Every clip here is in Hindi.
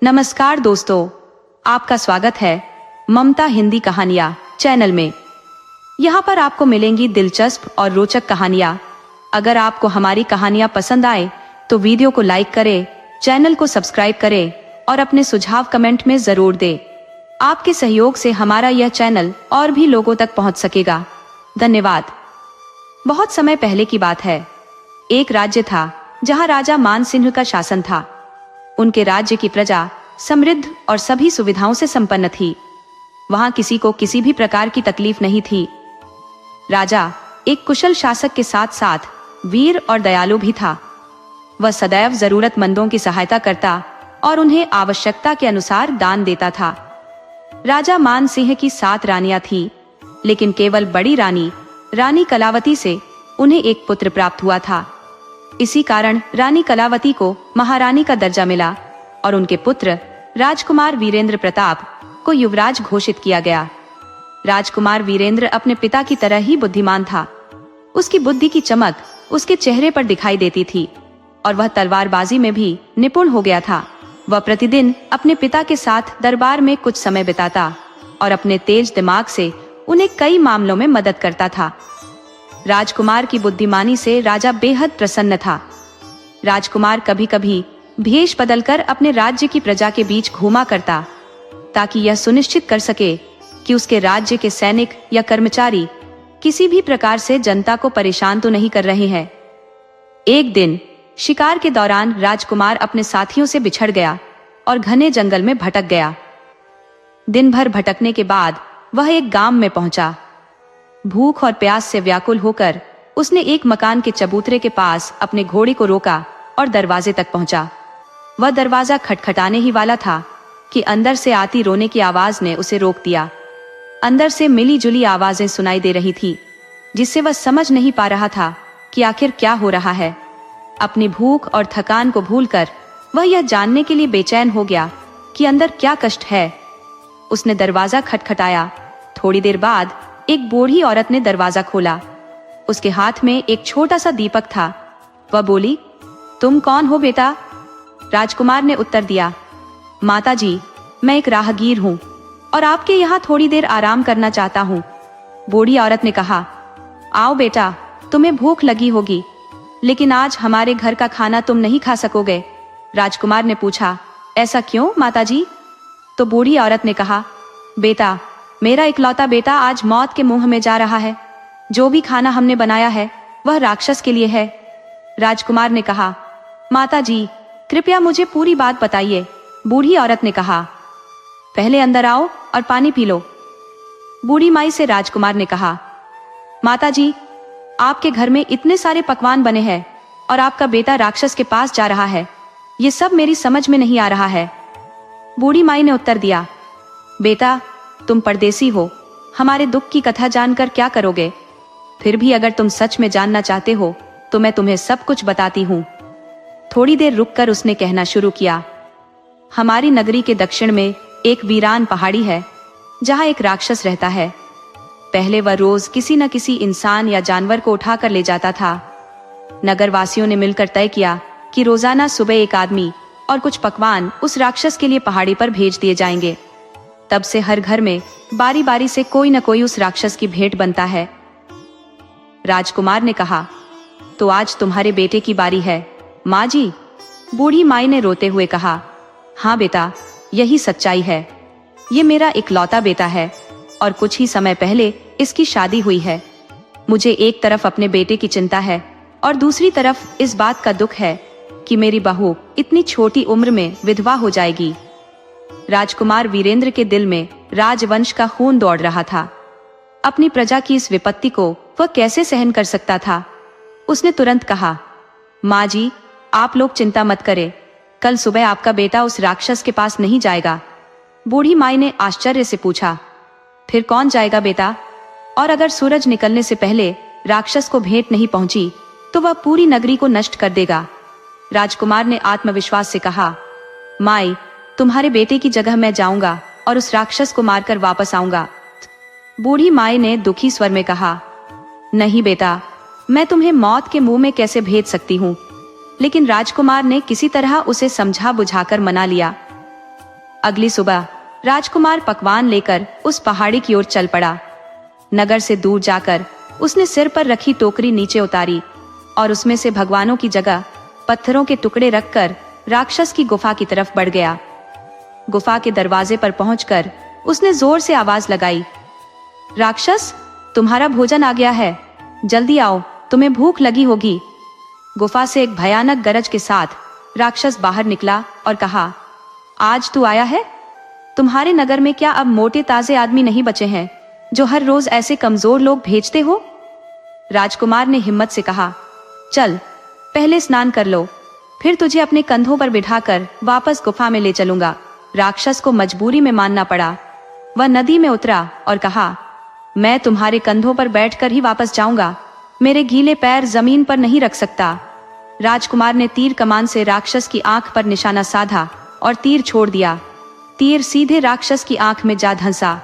नमस्कार दोस्तों, आपका स्वागत है ममता हिंदी कहानियाँ चैनल में। यहाँ पर आपको मिलेंगी दिलचस्प और रोचक कहानियाँ। अगर आपको हमारी कहानियाँ पसंद आए तो वीडियो को लाइक करें, चैनल को सब्सक्राइब करें और अपने सुझाव कमेंट में जरूर दें। आपके सहयोग से हमारा यह चैनल और भी लोगों तक पहुँच सकेगा। धन्यवाद। बहुत समय पहले की बात है। एक राज्य था जहाँ राजा मानसिंह का शासन था। उनके राज्य की प्रजा समृद्ध और सभी सुविधाओं से संपन्न थी। वहां किसी को किसी भी प्रकार की तकलीफ नहीं थी। राजा एक कुशल शासक के साथ साथ वीर और दयालु भी था। वह सदैव जरूरतमंदों की सहायता करता और उन्हें आवश्यकता के अनुसार दान देता था। राजा मानसिंह की 7 रानियां थीं, लेकिन केवल बड़ी रानी कलावती से उन्हें एक पुत्र प्राप्त हुआ था। इसी कारण रानी कलावती को महारानी का दर्जा मिला और उनके पुत्र राजकुमार वीरेंद्र प्रताप को युवराज घोषित किया गया। राजकुमार वीरेंद्र अपने पिता की तरह ही बुद्धिमान था। उसकी बुद्धि की चमक उसके चेहरे पर दिखाई देती थी और वह तलवारबाजी में भी निपुण हो गया था। वह प्रतिदिन अपने पिता के साथ दरबार में कुछ समय बिताता और अपने तेज दिमाग से उन्हें कई मामलों में मदद करता था। राजकुमार की बुद्धिमानी से राजा बेहद प्रसन्न था। राजकुमार कभी कभी भेष बदलकर अपने राज्य की प्रजा के बीच घूमा करता, ताकि यह सुनिश्चित कर सके कि उसके राज्य के सैनिक या कर्मचारी किसी भी प्रकार से जनता को परेशान तो नहीं कर रहे हैं। एक दिन शिकार के दौरान राजकुमार अपने साथियों से बिछड़ गया और घने जंगल में भटक गया। दिन भर भटकने के बाद वह एक गांव में पहुंचा। भूख और प्यास से व्याकुल होकर उसने एक मकान के चबूतरे के पास अपने घोड़े को रोका और दरवाजे तक पहुंचा। वह दरवाजा खटखटाने ही वाला था कि अंदर से आती रोने की आवाज ने उसे रोक दिया। अंदर से मिली जुली आवाजें सुनाई दे रही थी, जिससे वह समझ नहीं पा रहा था कि आखिर क्या हो रहा है। अपनी भूख और थकान को भूलकर वह यह जानने के लिए बेचैन हो गया कि अंदर क्या कष्ट है। उसने दरवाजा खटखटाया। थोड़ी देर बाद एक बूढ़ी औरत ने दरवाजा खोला। उसके हाथ में एक छोटा सा दीपक था। वह बोली, तुम कौन हो बेटा? राजकुमार ने उत्तर दिया, माता जी, मैं एक राहगीर हूँ और आपके यहाँ थोड़ी देर आराम करना चाहता हूँ। बूढ़ी औरत ने कहा, आओ बेटा, तुम्हें भूख लगी होगी, लेकिन आज हमारे घर का खाना तुम नहीं खा सकोगे। राजकुमार ने पूछा, ऐसा क्यों माता जी? तो बूढ़ी औरत ने कहा, बेटा, मेरा इकलौता बेटा आज मौत के मुंह में जा रहा है। जो भी खाना हमने बनाया है वह राक्षस के लिए है। राजकुमार ने कहा, माता जी, कृपया मुझे पूरी बात बताइए। बूढ़ी औरत ने कहा, पहले अंदर आओ और पानी पी लो। बूढ़ी माई से राजकुमार ने कहा, माता जी, आपके घर में इतने सारे पकवान बने हैं और आपका बेटा राक्षस के पास जा रहा है, ये सब मेरी समझ में नहीं आ रहा है। बूढ़ी माई ने उत्तर दिया, बेटा, तुम परदेसी हो, हमारे दुख की कथा जानकर क्या करोगे? फिर भी अगर तुम सच में जानना चाहते हो तो मैं तुम्हें सब कुछ बताती हूँ। थोड़ी देर रुककर उसने कहना शुरू किया, हमारी नगरी के दक्षिण में एक वीरान पहाड़ी है जहाँ एक राक्षस रहता है। पहले वह रोज किसी न किसी इंसान या जानवर को उठा कर ले जाता था। नगरवासियों ने मिलकर तय किया कि रोजाना सुबह एक आदमी और कुछ पकवान उस राक्षस के लिए पहाड़ी पर भेज दिए जाएंगे। तब से हर घर में बारी बारी से कोई न कोई उस राक्षस की भेंट बनता है। राजकुमार ने कहा, तो आज तुम्हारे बेटे की बारी है माँ जी। बूढ़ी माई ने रोते हुए कहा, हाँ बेटा, यही सच्चाई है। ये मेरा इकलौता बेटा है और कुछ ही समय पहले इसकी शादी हुई है। मुझे एक तरफ अपने बेटे की चिंता है और दूसरी तरफ इस बात का दुख है कि मेरी बहू इतनी छोटी उम्र में विधवा हो जाएगी। राजकुमार वीरेंद्र के दिल में राजवंश का खून दौड़ रहा था। अपनी प्रजा की इस विपत्ति को वह कैसे सहन कर सकता था? उसने तुरंत कहा, माँ जी, आप लोग चिंता मत करें, कल सुबह आपका बेटा उस राक्षस के पास नहीं जाएगा। बूढ़ी माई ने आश्चर्य से पूछा, फिर कौन जाएगा बेटा? और अगर सूरज निकलने से पहले राक्षस को भेंट नहीं पहुंची तो वह पूरी नगरी को नष्ट कर देगा। राजकुमार ने आत्मविश्वास से कहा, माई, तुम्हारे बेटे की जगह मैं जाऊंगा और उस राक्षस को मारकर वापस आऊंगा। बूढ़ी माई ने दुखी स्वर में कहा, नहीं बेटा, मैं तुम्हें मौत के मुंह में कैसे भेज सकती हूँ। लेकिन राजकुमार ने किसी तरह उसे समझा बुझाकर मना लिया। अगली सुबह राजकुमार पकवान लेकर उस पहाड़ी की ओर चल पड़ा। नगर से दूर जाकर उसने सिर पर रखी टोकरी नीचे उतारी और उसमें से भगवानों की जगह पत्थरों के टुकड़े रखकर राक्षस की गुफा की तरफ बढ़ गया। गुफा के दरवाजे पर पहुंचकर उसने जोर से आवाज लगाई, राक्षस, तुम्हारा भोजन आ गया है, जल्दी आओ, तुम्हें भूख लगी होगी। गुफा से एक भयानक गरज के साथ राक्षस बाहर निकला और कहा, आज तू आया है? तुम्हारे नगर में क्या अब मोटे ताजे आदमी नहीं बचे हैं जो हर रोज ऐसे कमजोर लोग भेजते हो? राजकुमार ने हिम्मत से कहा, चल पहले स्नान कर लो, फिर तुझे अपने कंधों पर बिठाकर वापस गुफा में ले चलूंगा। राक्षस को मजबूरी में मानना पड़ा। वह नदी में उतरा और कहा, मैं तुम्हारे कंधों पर बैठकर ही वापस जाऊंगा, मेरे गीले पैर जमीन पर नहीं रख सकता। राजकुमार ने तीर कमान से राक्षस की आंख पर निशाना साधा और तीर छोड़ दिया। तीर सीधे राक्षस की आंख में जा धंसा।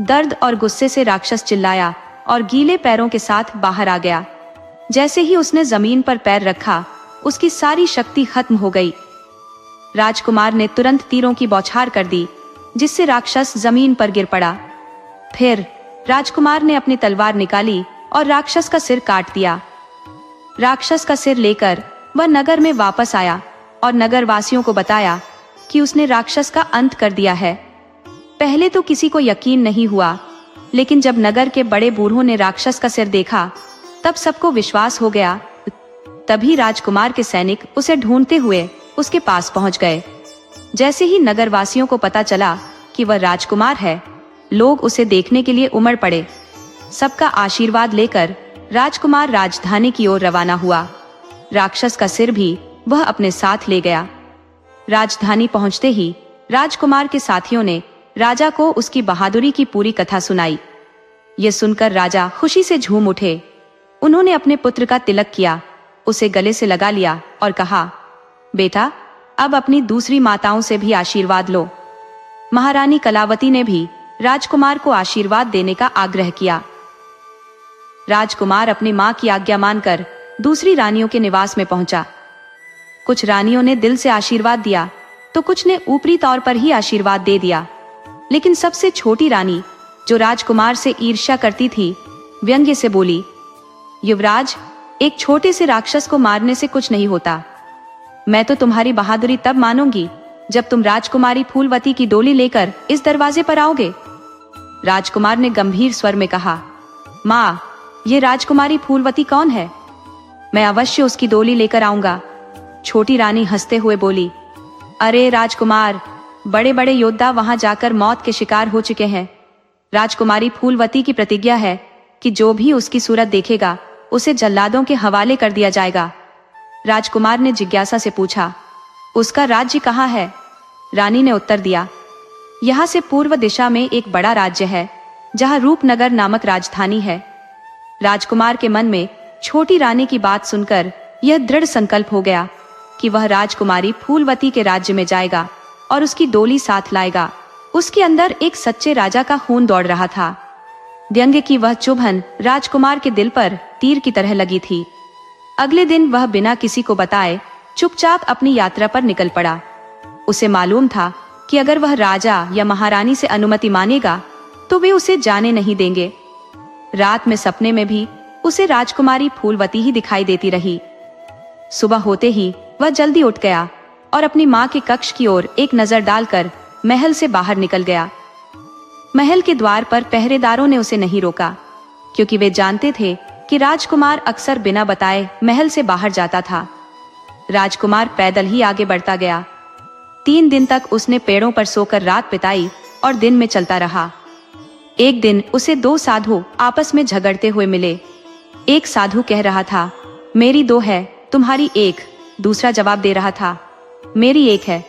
दर्द और गुस्से से राक्षस चिल्लाया और गीले पैरों के साथ बाहर आ गया। जैसे ही उसने जमीन पर पैर रखा, उसकी सारी शक्ति खत्म हो गई। राजकुमार ने तुरंत तीरों की बौछार कर दी, जिससे राक्षस जमीन पर गिर पड़ा। फिर राजकुमार ने अपनी तलवार निकाली और राक्षस का सिर काट दिया। राक्षस का सिर लेकर वह नगर में वापस आया और नगर वासियों को बताया कि उसने राक्षस का अंत कर दिया है। पहले तो किसी को यकीन नहीं हुआ, लेकिन जब नगर के बड़े बूढ़ों ने राक्षस का सिर देखा, तब सबको विश्वास हो गया। तभी राजकुमार के सैनिक उसे ढूंढते हुए उसके पास पहुंच गए। जैसे ही नगर वासियों को पता चला कि वह राजकुमार है, लोग उसे देखने के लिए उमड़ पड़े। सबका आशीर्वाद लेकर राजकुमार राजधानी की ओर रवाना हुआ। राक्षस का सिर भी वह अपने साथ ले गया। राजधानी पहुंचते ही राजकुमार के साथियों ने राजा को उसकी बहादुरी की पूरी कथा सुनाई। ये सुनकर राजा खुशी से झूम उठे। उन्होंने अपने पुत्र का तिलक किया, उसे गले से लगा लिया और कहा, बेटा, अब अपनी दूसरी माताओं से भी आशीर्वाद लो। महारानी कलावती ने भी राजकुमार को आशीर्वाद देने का आग्रह किया। राजकुमार अपनी मां की आज्ञा मानकर दूसरी रानियों के निवास में पहुंचा। कुछ रानियों ने दिल से आशीर्वाद दिया तो कुछ ने ऊपरी तौर पर ही आशीर्वाद दे दिया। लेकिन सबसे छोटी रानी, जो राजकुमार से ईर्ष्या करती थी, व्यंग्य से बोली, युवराज, एक छोटे से राक्षस को मारने से कुछ नहीं होता। मैं तो तुम्हारी बहादुरी तब मानूंगी जब तुम राजकुमारी फूलवती की डोली लेकर इस दरवाजे पर आओगे। राजकुमार ने गंभीर स्वर में कहा, माँ, ये राजकुमारी फूलवती कौन है? मैं अवश्य उसकी डोली लेकर आऊंगा। छोटी रानी हंसते हुए बोली, अरे राजकुमार, बड़े बड़े योद्धा वहां जाकर मौत के शिकार हो चुके हैं। राजकुमारी फूलवती की प्रतिज्ञा है कि जो भी उसकी सूरत देखेगा उसे जल्लादों के हवाले कर दिया जाएगा। राजकुमार ने जिज्ञासा से पूछा, उसका राज्य कहाँ है? रानी ने उत्तर दिया, यहाँ से पूर्व दिशा में एक बड़ा राज्य है, जहाँ रूपनगर नामक राजधानी है। राजकुमार के मन में छोटी रानी की बात सुनकर यह दृढ़ संकल्प हो गया कि वह राजकुमारी फूलवती के राज्य में जाएगा और उसकी डोली साथ लाएगा। उसके अंदर एक सच्चे राजा का खून दौड़ रहा था। व्यंग्य की वह चुभन राजकुमार के दिल पर तीर की तरह लगी थी। अगले दिन वह बिना किसी को बताए चुपचाप अपनी यात्रा पर निकल पड़ा। उसे मालूम था कि अगर वह राजा या महारानी से अनुमति मांगेगा तो वे उसे जाने नहीं देंगे। रात में सपने में भी उसे राजकुमारी फूलवती ही दिखाई देती रही। सुबह होते ही वह जल्दी उठ गया और अपनी माँ के कक्ष की ओर एक नजर डालकर महल से बाहर निकल गया। महल के द्वार पर पहरेदारों ने उसे नहीं रोका, क्योंकि वे जानते थे कि राजकुमार अक्सर बिना बताए महल से बाहर जाता था। राजकुमार पैदल ही आगे बढ़ता गया। 3 दिन तक उसने पेड़ों पर सोकर रात बिताई और दिन में चलता रहा। एक दिन उसे 2 साधु आपस में झगड़ते हुए मिले। एक साधु कह रहा था, मेरी 2 है, तुम्हारी 1। दूसरा जवाब दे रहा था, मेरी 1 है,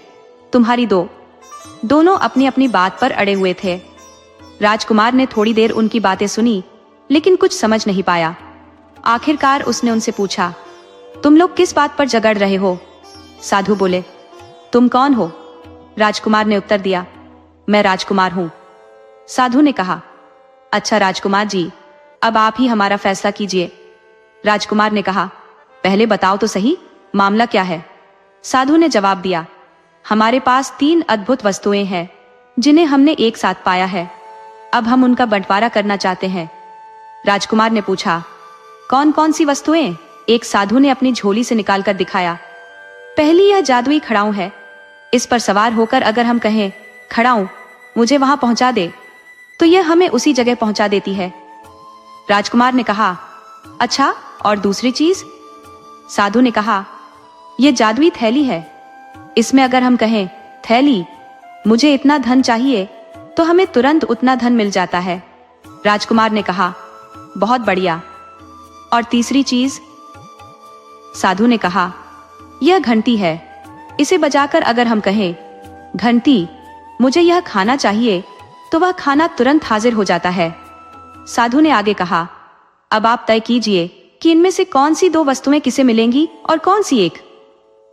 तुम्हारी 2। दोनों अपनी अपनी बात पर अड़े हुए थे। राजकुमार ने थोड़ी देर उनकी बातें सुनी, लेकिन कुछ समझ नहीं पाया। आखिरकार उसने उनसे पूछा, तुम लोग किस बात पर झगड़ रहे हो? साधु बोले, तुम कौन हो? राजकुमार ने उत्तर दिया, मैं राजकुमार हूं। साधु ने कहा, अच्छा राजकुमार जी, अब आप ही हमारा फैसला कीजिए। राजकुमार ने कहा, पहले बताओ तो सही, मामला क्या है? साधु ने जवाब दिया, हमारे पास 3 अद्भुत वस्तुएं हैं जिन्हें हमने एक साथ पाया है। अब हम उनका बंटवारा करना चाहते हैं। राजकुमार ने पूछा, कौन कौन सी वस्तुएं? एक साधु ने अपनी झोली से निकालकर दिखाया। पहली यह जादुई खड़ाऊ है। इस पर सवार होकर अगर हम कहें, खड़ाऊ मुझे वहां पहुंचा दे, तो यह हमें उसी जगह पहुंचा देती है। राजकुमार ने कहा, अच्छा, और दूसरी चीज? साधु ने कहा, यह जादुई थैली है। इसमें अगर हम कहें, थैली मुझे इतना धन चाहिए, तो हमें तुरंत उतना धन मिल जाता है। राजकुमार ने कहा, बहुत बढ़िया। और तीसरी चीज? साधु ने कहा, यह घंटी है। इसे बजाकर अगर हम कहें, घंटी मुझे यह खाना चाहिए, तो वह खाना तुरंत हाजिर हो जाता है। साधु ने आगे कहा, अब आप तय कीजिए कि इनमें से कौन सी 2 वस्तुएं किसे मिलेंगी और कौन सी एक?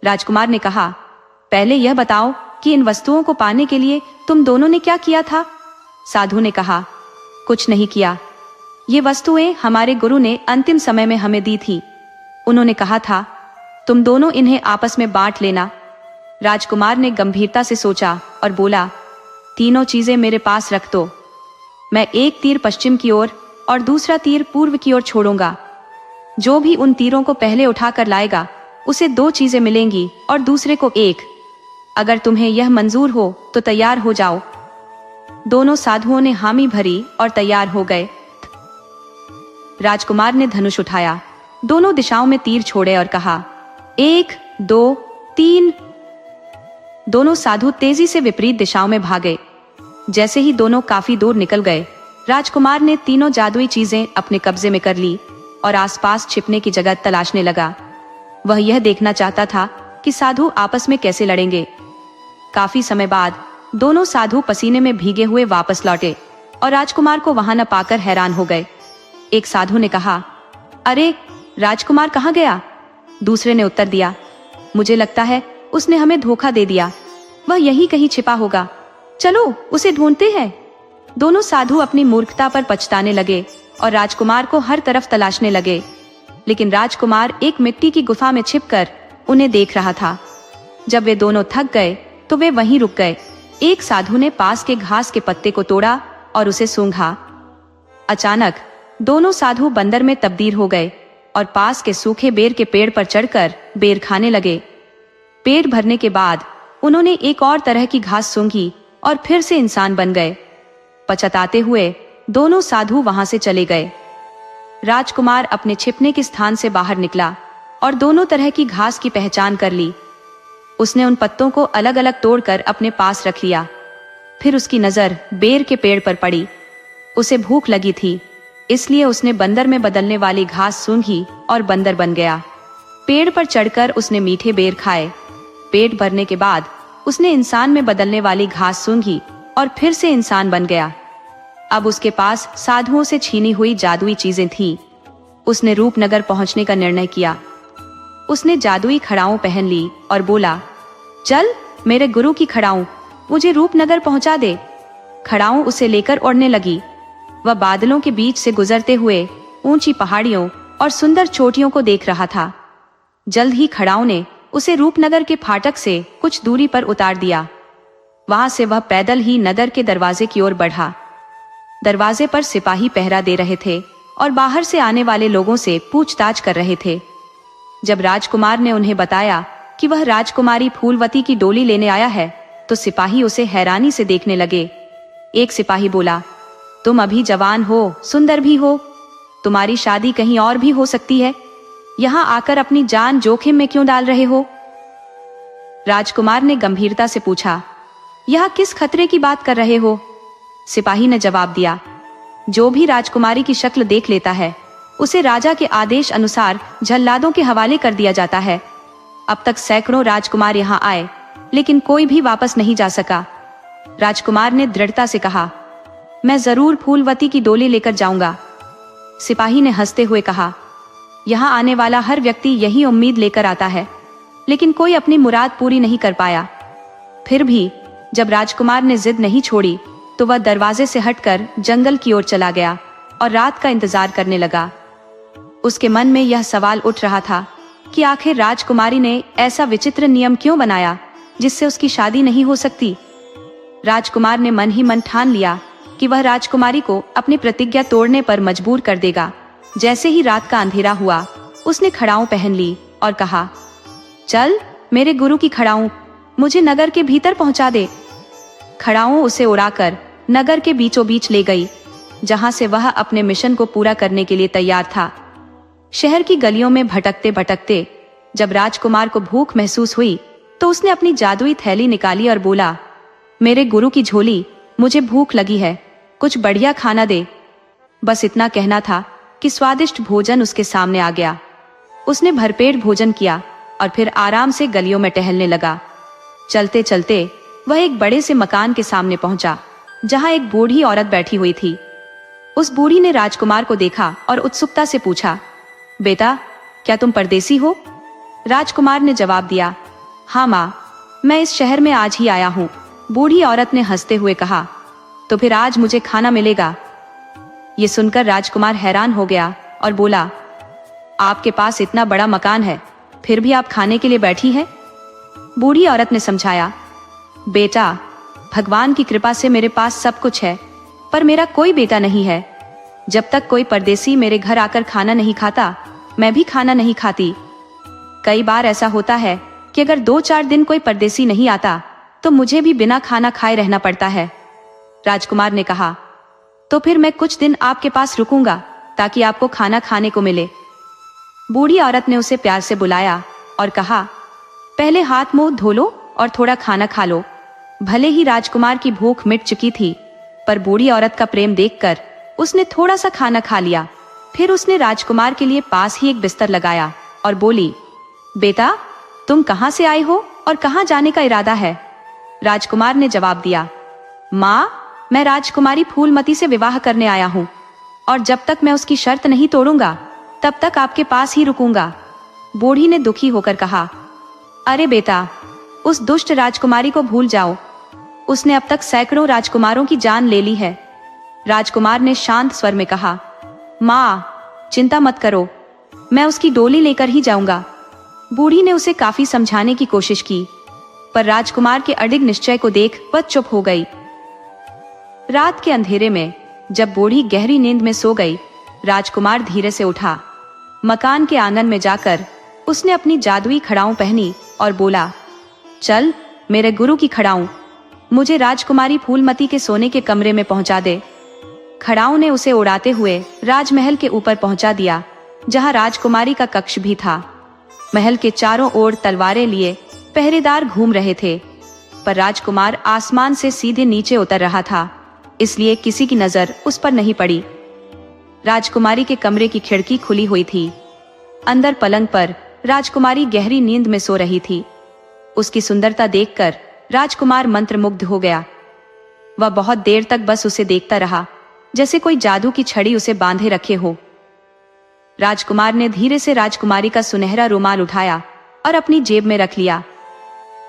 राजकुमार ने कहा, पहले यह बताओ कि इन वस्तुओं को पाने के लिए तुम दोनों ने क्या किया था? साधु ने कहा, कुछ नहीं किया। ये वस्तुएं हमारे गुरु ने अंतिम समय में हमें दी थी। उन्होंने कहा था, तुम दोनों इन्हें आपस में बांट लेना। राजकुमार ने गंभीरता से सोचा और बोला, तीनों चीजें मेरे पास रख दो। मैं एक तीर पश्चिम की ओर और दूसरा तीर पूर्व की ओर छोड़ूंगा। जो भी उन तीरों को पहले उठाकर लाएगा, उसे 2 चीजें मिलेंगी और दूसरे को 1। अगर तुम्हें यह मंजूर हो तो तैयार हो जाओ। दोनों साधुओं ने हामी भरी और तैयार हो गए। राजकुमार ने धनुष उठाया, दोनों दिशाओं में तीर छोड़े और कहा, 1, 2, 3। दोनों साधु तेजी से विपरीत दिशाओं में भागे। जैसे ही दोनों काफी दूर निकल गए, राजकुमार ने तीनों जादुई चीजें अपने कब्जे में कर ली और आसपास छिपने की जगह तलाशने लगा। वह यह देखना चाहता था कि साधु आपस में कैसे लड़ेंगे। काफी समय बाद दोनों साधु पसीने में भीगे हुए वापस लौटे और राजकुमार को वहां न पाकर हैरान हो गए। एक साधु ने कहा, अरे राजकुमार कहाँ गया? दूसरे ने उत्तर दिया, मुझे लगता है उसने हमें धोखा दे दिया। वह यहीं कहीं छिपा होगा, चलो उसे ढूंढते हैं। दोनों साधु अपनी मूर्खता पर पछताने लगे और राजकुमार को हर तरफ तलाशने लगे, लेकिन राजकुमार एक मिट्टी की गुफा में छिपकर उन्हें देख रहा था। जब वे दोनों थक गए तो वे वहीं रुक गए। एक साधु ने पास के घास के पत्ते को तोड़ा और उसे सूंघा। अचानक दोनों साधु बंदर में तब्दील हो गए और पास के सूखे बेर के पेड़ पर चढ़कर बेर खाने लगे। पेट भरने के बाद उन्होंने एक और तरह की घास सूंघी और फिर से इंसान बन गए। पछताते हुए दोनों साधु वहां से चले गए। राजकुमार अपने छिपने के स्थान से बाहर निकला और दोनों तरह की घास की पहचान कर ली। उसने उन पत्तों को अलग अलग तोड़कर अपने पास रख लिया। फिर उसकी नजर बेर के पेड़ पर पड़ी। उसे भूख लगी थी, इसलिए उसने बंदर में बदलने वाली घास सूंघी और बंदर बन गया। पेड़ पर चढ़कर उसने मीठे बेर खाए। पेट भरने के बाद उसने इंसान में बदलने वाली घास सूंघी और फिर से इंसान बन गया। अब उसके पास साधुओं से छीनी हुई जादुई चीजें थीं। उसने रूपनगर पहुंचने का निर्णय किया। उसने जादुई खड़ाऊ पहन ली और बोला, चल मेरे गुरु की खड़ाऊ, मुझे रूपनगर पहुंचा दे। खड़ाऊ उसे लेकर उड़ने लगी। वह बादलों के बीच से गुजरते हुए ऊंची पहाड़ियों और सुंदर चोटियों को देख रहा था। जल्द ही खड़ाऊ ने उसे रूपनगर के फाटक से कुछ दूरी पर उतार दिया। वहां से वह पैदल ही नगर के दरवाजे की ओर बढ़ा। दरवाजे पर सिपाही पहरा दे रहे थे और बाहर से आने वाले लोगों से पूछताछ कर रहे थे। जब राजकुमार ने उन्हें बताया कि वह राजकुमारी फूलवती की डोली लेने आया है, तो सिपाही उसे हैरानी से देखने लगे। एक सिपाही बोला, तुम अभी जवान हो, सुंदर भी हो, तुम्हारी शादी कहीं और भी हो सकती है, यहाँ आकर अपनी जान जोखिम में क्यों डाल रहे हो? राजकुमार ने गंभीरता से पूछा, यह किस खतरे की बात कर रहे हो? सिपाही ने जवाब दिया, जो भी राजकुमारी की शक्ल देख लेता है, उसे राजा के आदेश अनुसार जल्लादों के हवाले कर दिया जाता है। अब तक सैकड़ों राजकुमार यहाँ आए, लेकिन कोई भी वापस नहीं जा सका। राजकुमार ने दृढ़ता से कहा, मैं जरूर फूलवती की डोली लेकर जाऊंगा। सिपाही ने हंसते हुए कहा, यहाँ आने वाला हर व्यक्ति यही उम्मीद लेकर आता है, लेकिन कोई अपनी मुराद पूरी नहीं कर पाया। फिर भी जब राजकुमार ने जिद नहीं छोड़ी, तो वह दरवाजे से हटकर जंगल की ओर चला गया और रात का इंतजार करने लगा। उसके मन में यह सवाल उठ रहा था कि आखिर राजकुमारी ने ऐसा विचित्र नियम क्यों बनाया जिससे उसकी शादी नहीं हो सकती। राजकुमार ने मन ही मन ठान लिया कि वह राजकुमारी को अपनी प्रतिज्ञा तोड़ने पर मजबूर कर देगा। जैसे ही रात का अंधेरा हुआ, उसने खड़ाऊं पहन ली और कहा, चल मेरे गुरु की खड़ाऊं, मुझे नगर के भीतर पहुंचा दे। खड़ाऊं उसे उड़ाकर नगर के बीचों बीच ले गई, जहां से वह अपने मिशन को पूरा करने के लिए तैयार था। शहर की गलियों में भटकते भटकते जब राजकुमार को भूख महसूस हुई तो उसने अपनी जादुई थैली निकाली और बोला, मेरे गुरु की झोली, मुझे भूख लगी है, कुछ बढ़िया खाना दे। बस इतना कहना था कि स्वादिष्ट भोजन उसके सामने आ गया। उसने भरपेट भोजन किया और फिर आराम से गलियों में टहलने लगा। चलते चलते वह एक बड़े से मकान के सामने पहुंचा, जहां एक बूढ़ी औरत बैठी हुई थी। उस बूढ़ी ने राजकुमार को देखा और उत्सुकता से पूछा, बेटा, क्या तुम परदेसी हो? राजकुमार ने जवाब दिया, हाँ माँ, मैं इस शहर में आज ही आया हूँ। बूढ़ी औरत ने हंसते हुए कहा, तो फिर आज मुझे खाना मिलेगा? ये सुनकर राजकुमार हैरान हो गया और बोला, आपके पास इतना बड़ा मकान है, फिर भी आप खाने के लिए बैठी हैं? बूढ़ी औरत ने समझाया, बेटा, भगवान की कृपा से मेरे पास सब कुछ है, पर मेरा कोई बेटा नहीं है। जब तक कोई परदेसी मेरे घर आकर खाना नहीं खाता, मैं भी खाना नहीं खाती। कई बार ऐसा होता है कि अगर 2-4 दिन कोई परदेसी नहीं आता तो मुझे भी बिना खाना खाए रहना पड़ता है। राजकुमार ने कहा, तो फिर मैं कुछ दिन आपके पास रुकूंगा ताकि आपको खाना खाने को मिले। बूढ़ी औरत ने उसे प्यार से बुलाया और कहा, पहले हाथ मुंह धो लो और थोड़ा खाना खा लो। भले ही राजकुमार की भूख मिट चुकी थी, पर बूढ़ी औरत का प्रेम देखकर उसने थोड़ा सा खाना खा लिया। फिर उसने राजकुमार के लिए पास ही एक बिस्तर लगाया और बोली, बेटा, तुम कहां से आए हो और कहां जाने का इरादा है? राजकुमार ने जवाब दिया, माँ, मैं राजकुमारी फूलमती से विवाह करने आया हूँ और जब तक मैं उसकी शर्त नहीं तोड़ूंगा तब तक आपके पास ही रुकूंगा। बूढ़ी ने दुखी होकर कहा, अरे बेटा, उस दुष्ट राजकुमारी को भूल जाओ, उसने अब तक सैकड़ों राजकुमारों की जान ले ली है। राजकुमार ने शांत स्वर में कहा, माँ, चिंता मत करो, मैं उसकी डोली लेकर ही जाऊंगा। बूढ़ी ने उसे काफी समझाने की कोशिश की, पर राजकुमार के अडिग निश्चय को देख वह चुप हो गई। रात के अंधेरे में जब बूढ़ी गहरी नींद में सो गई, राजकुमार धीरे से उठा। मकान के आंगन में जाकर उसने अपनी जादुई खड़ाऊं पहनी और बोला, चल मेरे गुरु की खड़ाऊं, मुझे राजकुमारी फूलमती के सोने के कमरे में पहुंचा दे। खड़ाऊं ने उसे उड़ाते हुए राजमहल के ऊपर पहुंचा दिया, जहां राजकुमारी का कक्ष भी था। महल के चारों ओर तलवारें लिए पहरेदार घूम रहे थे, पर राजकुमार आसमान से सीधे नीचे उतर रहा था, इसलिए किसी की नजर उस पर नहीं पड़ी। राजकुमारी के कमरे की खिड़की खुली हुई थी। अंदर पलंग पर राजकुमारी गहरी नींद में सो रही थी। उसकी सुंदरता देखकर राजकुमार मंत्रमुग्ध हो गया। वह बहुत देर तक बस उसे देखता रहा, जैसे कोई जादू की छड़ी उसे बांधे रखे हो। राजकुमार ने धीरे से राजकुमारी का सुनहरा रुमाल उठाया और अपनी जेब में रख लिया।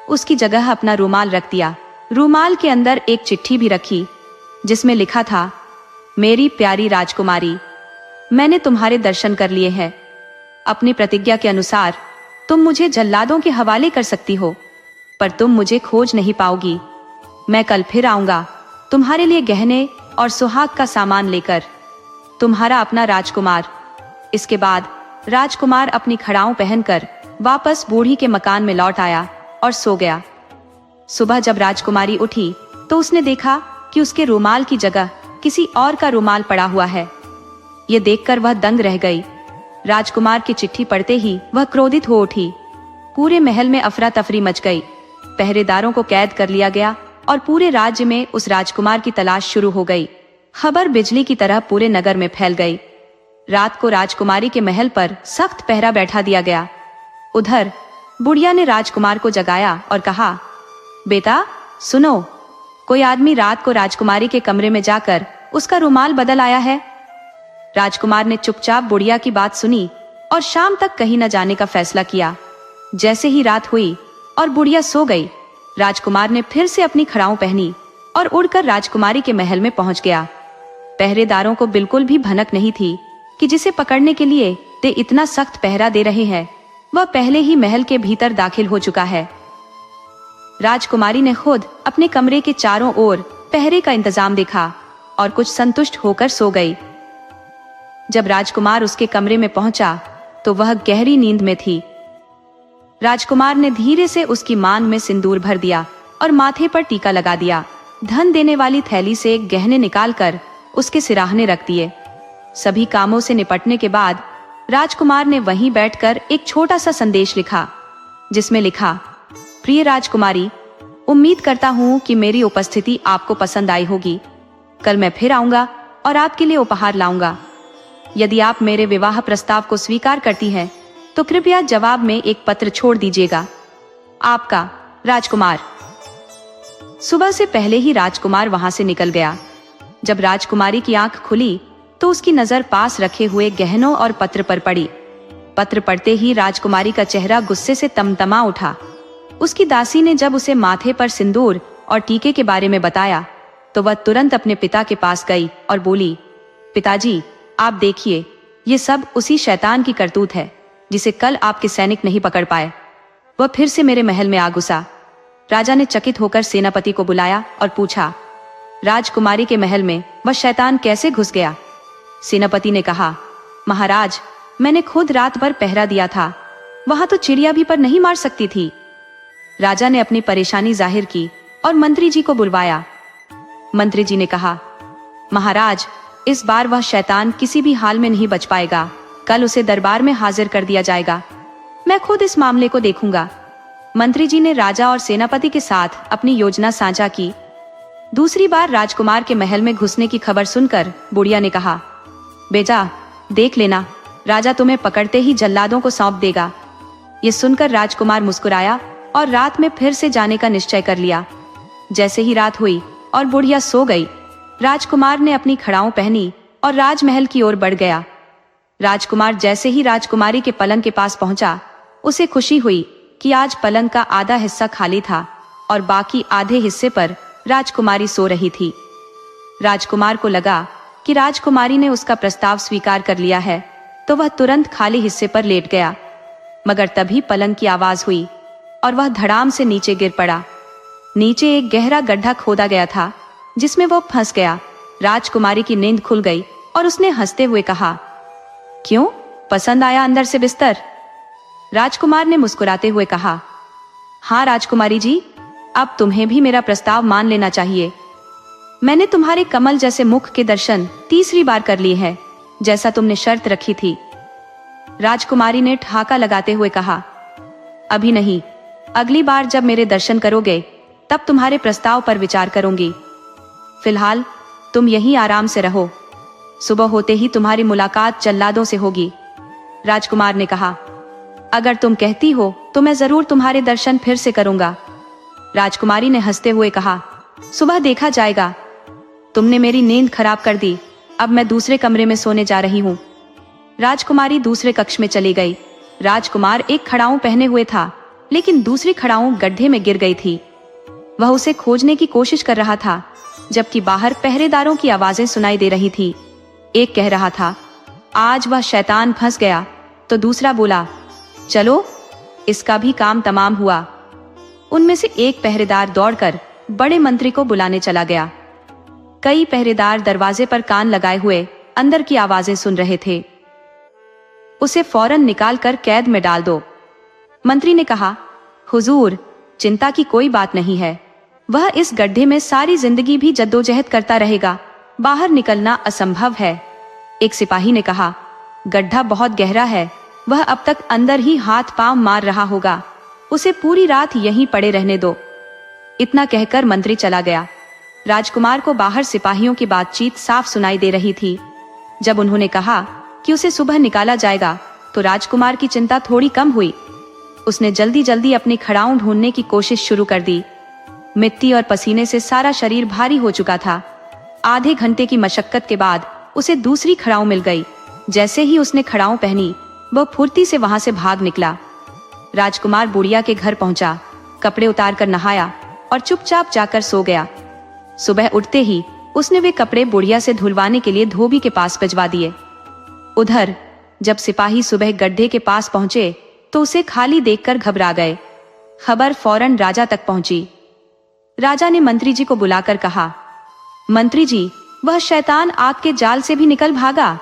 उसकी जगह अपना रुमाल रख दिया। रुमाल के अंदर एक चिट्ठी भी रखी, जिसमें लिखा था, मेरी प्यारी राजकुमारी, मैंने तुम्हारे दर्शन कर लिए हैं। अपनी प्रतिज्ञा के अनुसार तुम मुझे जल्लादों के हवाले कर सकती हो, पर तुम मुझे खोज नहीं पाओगी। मैं कल फिर आऊंगा तुम्हारे लिए गहने और सुहाग का सामान लेकर। तुम्हारा अपना राजकुमार। इसके बाद राजकुमार अपनी खड़ाऊं पहनकर वापस बूढ़ी के मकान में लौट आया और सो गया। सुबह जब राजकुमारी उठी तो उसने देखा कि उसके रुमाल की जगह किसी और का रुमाल पड़ा हुआ है। ये देखकर वह दंग रह गई। राजकुमार की चिट्ठी पढ़ते ही वह क्रोधित हो उठी। पूरे महल में अफरा तफरी मच गई। पहरेदारों को कैद कर लिया गया और पूरे राज्य में उस राजकुमार की तलाश शुरू हो गई। खबर बिजली की तरह पूरे नगर में फैल गई। रात को राजकुमारी के महल पर सख्त पहरा बैठा दिया गया। उधर बुढ़िया ने राजकुमार को जगाया और कहा, बेटा सुनो, कोई आदमी रात को राजकुमारी के कमरे में जाकर उसका रुमाल बदल आया है। राजकुमार ने चुपचाप बुढ़िया की बात सुनी और शाम तक कहीं न जाने का फैसला किया। जैसे ही रात हुई और बुढ़िया सो गई, राजकुमार ने फिर से अपनी खड़ाऊं पहनी और उड़कर राजकुमारी के महल में पहुंच गया। पहरेदारों को बिल्कुल भी भनक नहीं थी कि जिसे पकड़ने के लिए ते इतना सख्त पहरा दे रहे हैं, वह पहले ही महल के भीतर दाखिल हो चुका है। राजकुमारी ने खुद अपने कमरे के चारों ओर पहरे का इंतजाम देखा और कुछ संतुष्ट होकर सो गई। जब राजकुमार उसके कमरे में पहुंचा तो वह गहरी नींद में थी। राजकुमार ने धीरे से उसकी मांग में सिंदूर भर दिया और माथे पर टीका लगा दिया। धन देने वाली थैली से गहने निकालकर उसके सिराहने रख दिए। सभी कामों से निपटने के बाद राजकुमार ने वहीं बैठकर एक छोटा सा संदेश लिखा, जिसमें लिखा, प्रिय राजकुमारी, उम्मीद करता हूँ कि मेरी उपस्थिति आपको पसंद आई होगी। कल मैं फिर आऊंगा और आपके लिए उपहार लाऊंगा। यदि आप मेरे विवाह प्रस्ताव को स्वीकार करती हैं, तो कृपया जवाब में एक पत्र छोड़ दीजिएगा। आपका राजकुमार। सुबह से पहले ही राजकुमार वहां से निकल गया। जब राजकुमारी की आंख खुली तो उसकी नजर पास रखे हुए गहनों और पत्र पर पड़ी। पत्र पढ़ते ही राजकुमारी का चेहरा गुस्से से तमतमा उठा। उसकी दासी ने जब उसे माथे पर सिंदूर और टीके के बारे में बताया तो वह तुरंत अपने पिता के पास गई और बोली, पिताजी, आप देखिए, ये सब उसी शैतान की करतूत है जिसे कल आपके सैनिक नहीं पकड़ पाए। वह फिर से मेरे महल में आ घुसा। राजा ने चकित होकर सेनापति को बुलाया और पूछा, राजकुमारी के महल में वह शैतान कैसे घुस गया? सेनापति ने कहा, महाराज, मैंने खुद रात भर पहरा दिया था। वहां तो चिड़िया भी पर नहीं मार सकती थी। राजा ने अपनी परेशानी जाहिर की और मंत्री जी को बुलवाया। मंत्री जी ने कहा, महाराज, इस बार वह शैतान किसी भी हाल में नहीं बच पाएगा। कल उसे दरबार में हाजिर कर दिया जाएगा। मैं खुद इस मामले को देखूंगा। मंत्री जी ने राजा और सेनापति के साथ अपनी योजना साझा की। दूसरी बार राजकुमार के महल में घुसने की खबर सुनकर बुढ़िया ने कहा, बेटा, देख लेना, राजा तुम्हें पकड़ते ही जल्लादों को सौंप देगा। ये सुनकर राजकुमार मुस्कुराया और रात में फिर से जाने का निश्चय कर लिया। जैसे ही रात हुई और बुढ़िया सो गई, राजकुमार ने अपनी खड़ाऊं पहनी और राजमहल की ओर बढ़ गया। राजकुमार जैसे ही राजकुमारी के पलंग के पास पहुंचा, उसे खुशी हुई कि आज पलंग का आधा हिस्सा खाली था और बाकी आधे हिस्से पर राजकुमारी सो रही थी। राजकुमार को लगा कि राजकुमारी ने उसका प्रस्ताव स्वीकार कर लिया है, तो वह तुरंत खाली हिस्से पर लेट गया। मगर तभी पलंग की आवाज हुई और वह धड़ाम से नीचे गिर पड़ा। नीचे एक गहरा गड्ढा खोदा गया था जिसमें वह फंस गया। राजकुमारी की नींद खुल गई और उसने हंसते हुए कहा, क्यों, पसंद आया अंदर से बिस्तर? राजकुमार ने मुस्कुराते हुए कहा, हाँ राजकुमारी जी, अब तुम्हें भी मेरा प्रस्ताव मान लेना चाहिए। मैंने तुम्हारे कमल जैसे मुख के दर्शन तीसरी बार कर लिए हैं, जैसा तुमने शर्त रखी थी। राजकुमारी ने ठहाका लगाते हुए कहा, अभी नहीं, अगली बार जब मेरे दर्शन करोगे तब तुम्हारे प्रस्ताव पर विचार करूंगी। फिलहाल तुम यहीं आराम से रहो। सुबह होते ही तुम्हारी मुलाकात जल्लादों से होगी। राजकुमार ने कहा, अगर तुम कहती हो तो मैं जरूर तुम्हारे दर्शन फिर से करूंगा। राजकुमारी ने हंसते हुए कहा, सुबह देखा जाएगा। तुमने मेरी नींद खराब कर दी। अब मैं दूसरे कमरे में सोने जा रही हूँ। राजकुमारी दूसरे कक्ष में चली गई। राजकुमार एक खड़ाऊं पहने हुए था, लेकिन दूसरी खड़ाऊं गड्ढे में गिर गई थी। वह उसे खोजने की कोशिश कर रहा था, जबकि बाहर पहरेदारों की आवाजें सुनाई दे रही थी। एक कह रहा था, आज वह शैतान फंस गया, तो दूसरा बोला, चलो, इसका भी काम तमाम हुआ। उनमें से एक पहरेदार दौड़कर बड़े मंत्री को बुलाने चला गया। कई पहरेदार दरवाजे पर कान लगाए हुए अंदर की आवाजें सुन रहे थे। उसे फौरन निकालकर कैद में डाल दो। मंत्री ने कहा, हुजूर, चिंता की कोई बात नहीं है। वह इस गड्ढे में सारी जिंदगी भी जद्दोजहद करता रहेगा। बाहर निकलना असंभव है। एक सिपाही ने कहा, गड्ढा बहुत गहरा है, वह अब तक अंदर ही हाथ पांव मार रहा होगा। उसे पूरी रात यहीं पड़े रहने दो। इतना कहकर मंत्री चला गया। राजकुमार को बाहर सिपाहियों की बातचीत साफ सुनाई दे रही थी। जब उन्होंने कहा कि उसे सुबह निकाला जाएगा, तो राजकुमार की चिंता थोड़ी कम हुई। उसने जल्दी जल्दी अपनी खड़ाऊं ढूंढने की कोशिश शुरू कर दी। मिट्टी और पसीने से सारा शरीर भारी हो चुका था। आधे घंटे की मशक्कत के बाद उसे दूसरी खड़ाऊं मिल गई। जैसे ही उसने खड़ाऊं पहनी, वह फुर्ती से वहां से भाग निकला। राजकुमार बुढ़िया के घर पहुंचा, कपड़े उतार कर नहाया और चुपचाप जाकर सो गया। सुबह उठते ही उसने वे कपड़े बुढ़िया से धुलवाने के लिए धोबी के पास भिजवा दिए। उधर जब सिपाही सुबह गड्ढे के पास पहुंचे तो उसे खाली देखकर घबरा गए। खबर फौरन राजा तक पहुंची। राजा ने मंत्री जी को बुलाकर कहा, मंत्री जी, वह शैतान आग के जाल से भी निकल भागा।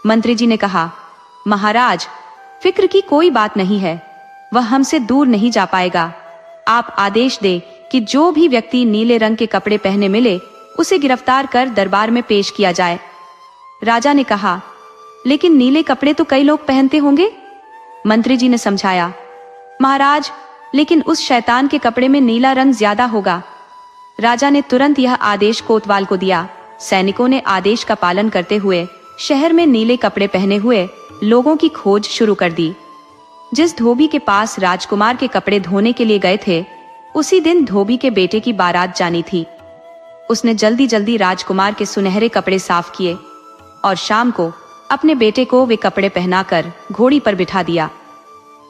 मंत्री जी ने कहा, महाराज, फिक्र की कोई बात नहीं है, वह हमसे दूर नहीं जा पाएगा। आप आदेश दे कि जो भी व्यक्ति नीले रंग के कपड़े पहने मिले उसे गिरफ्तार कर दरबार में पेश किया जाए। राजा ने कहा, लेकिन नीले कपड़े तो कई लोग पहनते होंगे। मंत्री जी ने समझाया, महाराज, लेकिन उस शैतान के कपड़े में नीला रंग ज्यादा होगा। राजा ने तुरंत यह आदेश कोतवाल को दिया। सैनिकों ने आदेश का पालन करते हुए शहर में नीले कपड़े पहने हुए लोगों की खोज शुरू कर दी। जिस धोबी के पास राजकुमार के कपड़े धोने के लिए गए थे, उसी दिन धोबी के बेटे की बारात जानी थी। उसने जल्दी जल्दी राजकुमार के सुनहरे कपड़े साफ किए और शाम को अपने बेटे को वे कपड़े पहनाकर घोड़ी पर बिठा दिया।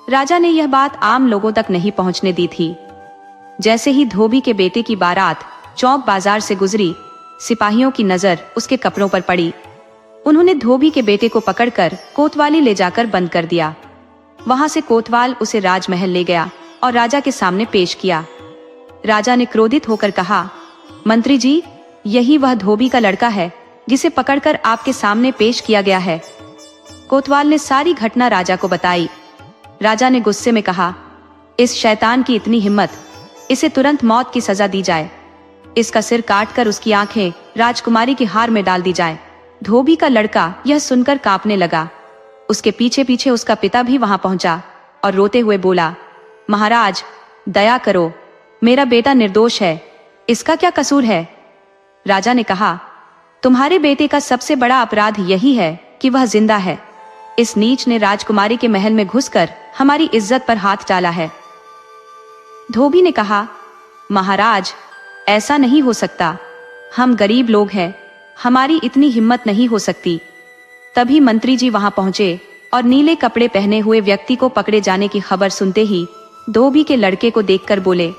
राजा ने यह बात आम लोगों तक नहीं पहुंचने दी थी। जैसे ही धोबी के बेटे की बारात चौक बाजार से गुजरी, सिपाहियों की नजर उसके कपड़ों पर पड़ी। उन्होंने धोबी के बेटे को पकड़कर कोतवाली ले जाकर बंद कर दिया। वहां से कोतवाल उसे राजमहल ले गया और राजा के सामने पेश किया। राजा ने क्रोधित होकर कहा, मंत्री जी, यही वह धोबी का लड़का है जिसे पकड़कर आपके सामने पेश किया गया है। कोतवाल ने सारी घटना राजा को बताई। राजा ने गुस्से में कहा, इस शैतान की इतनी हिम्मत, इसे तुरंत मौत की सजा दी जाए। इसका सिर काटकर उसकी आंखें राजकुमारी की हार में डाल दी जाए। धोबी का लड़का यह सुनकर कांपने लगा। उसके पीछे पीछे उसका पिता भी वहां पहुंचा और रोते हुए बोला, महाराज, दया करो, मेरा बेटा निर्दोष है, इसका क्या कसूर है। राजा ने कहा, तुम्हारे बेटे का सबसे बड़ा अपराध यही है कि वह जिंदा है। इस नीच ने राजकुमारी के महल में घुसकर हमारी इज्जत पर हाथ डाला है। धोबी ने कहा, महाराज, ऐसा नहीं हो सकता, हम गरीब लोग हैं, हमारी इतनी हिम्मत नहीं हो सकती। तभी मंत्री जी वहां पहुंचे और नीले कपड़े पहने हुए व्यक्ति को पकड़े जाने की खबर सुनते ही धोबी के लड़के को देखकर बोले,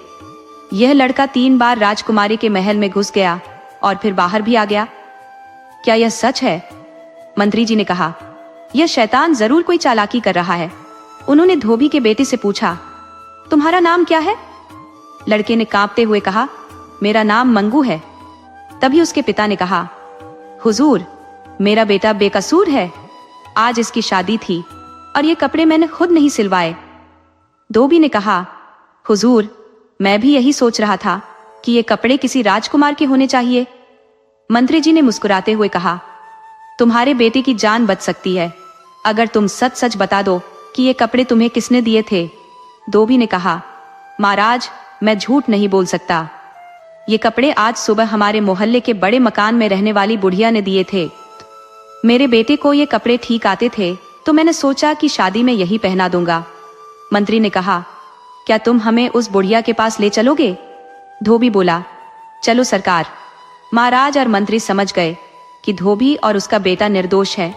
यह लड़का 3 बार राजकुमारी के महल में घुस गया और फिर बाहर भी आ गया। क्या यह सच है? मंत्री जी ने कहा, यह शैतान जरूर कोई चालाकी कर रहा है। उन्होंने धोबी के बेटे से पूछा, तुम्हारा नाम क्या है? लड़के ने कांपते हुए कहा, मेरा नाम मंगू है। तभी उसके पिता ने कहा, हुजूर, मेरा बेटा बेकसूर है, आज इसकी शादी थी और ये कपड़े मैंने खुद नहीं सिलवाए। धोबी ने कहा, हुजूर, मैं भी यही सोच रहा था कि ये कपड़े किसी राजकुमार के होने चाहिए। मंत्री जी ने मुस्कुराते हुए कहा, तुम्हारे बेटे की जान बच सकती है अगर तुम सच सच बता दो कि ये कपड़े तुम्हें किसने दिए थे। धोबी ने कहा, महाराज, मैं झूठ नहीं बोल सकता, ये कपड़े आज सुबह हमारे मोहल्ले के बड़े मकान में रहने वाली बुढ़िया ने दिए थे। मेरे बेटे को ये कपड़े ठीक आते थे तो मैंने सोचा कि शादी में यही पहना दूंगा। मंत्री ने कहा, क्या तुम हमें उस बुढ़िया के पास ले चलोगे? धोबी बोला, चलो सरकार। महाराज और मंत्री समझ गए कि धोबी और उसका बेटा निर्दोष है,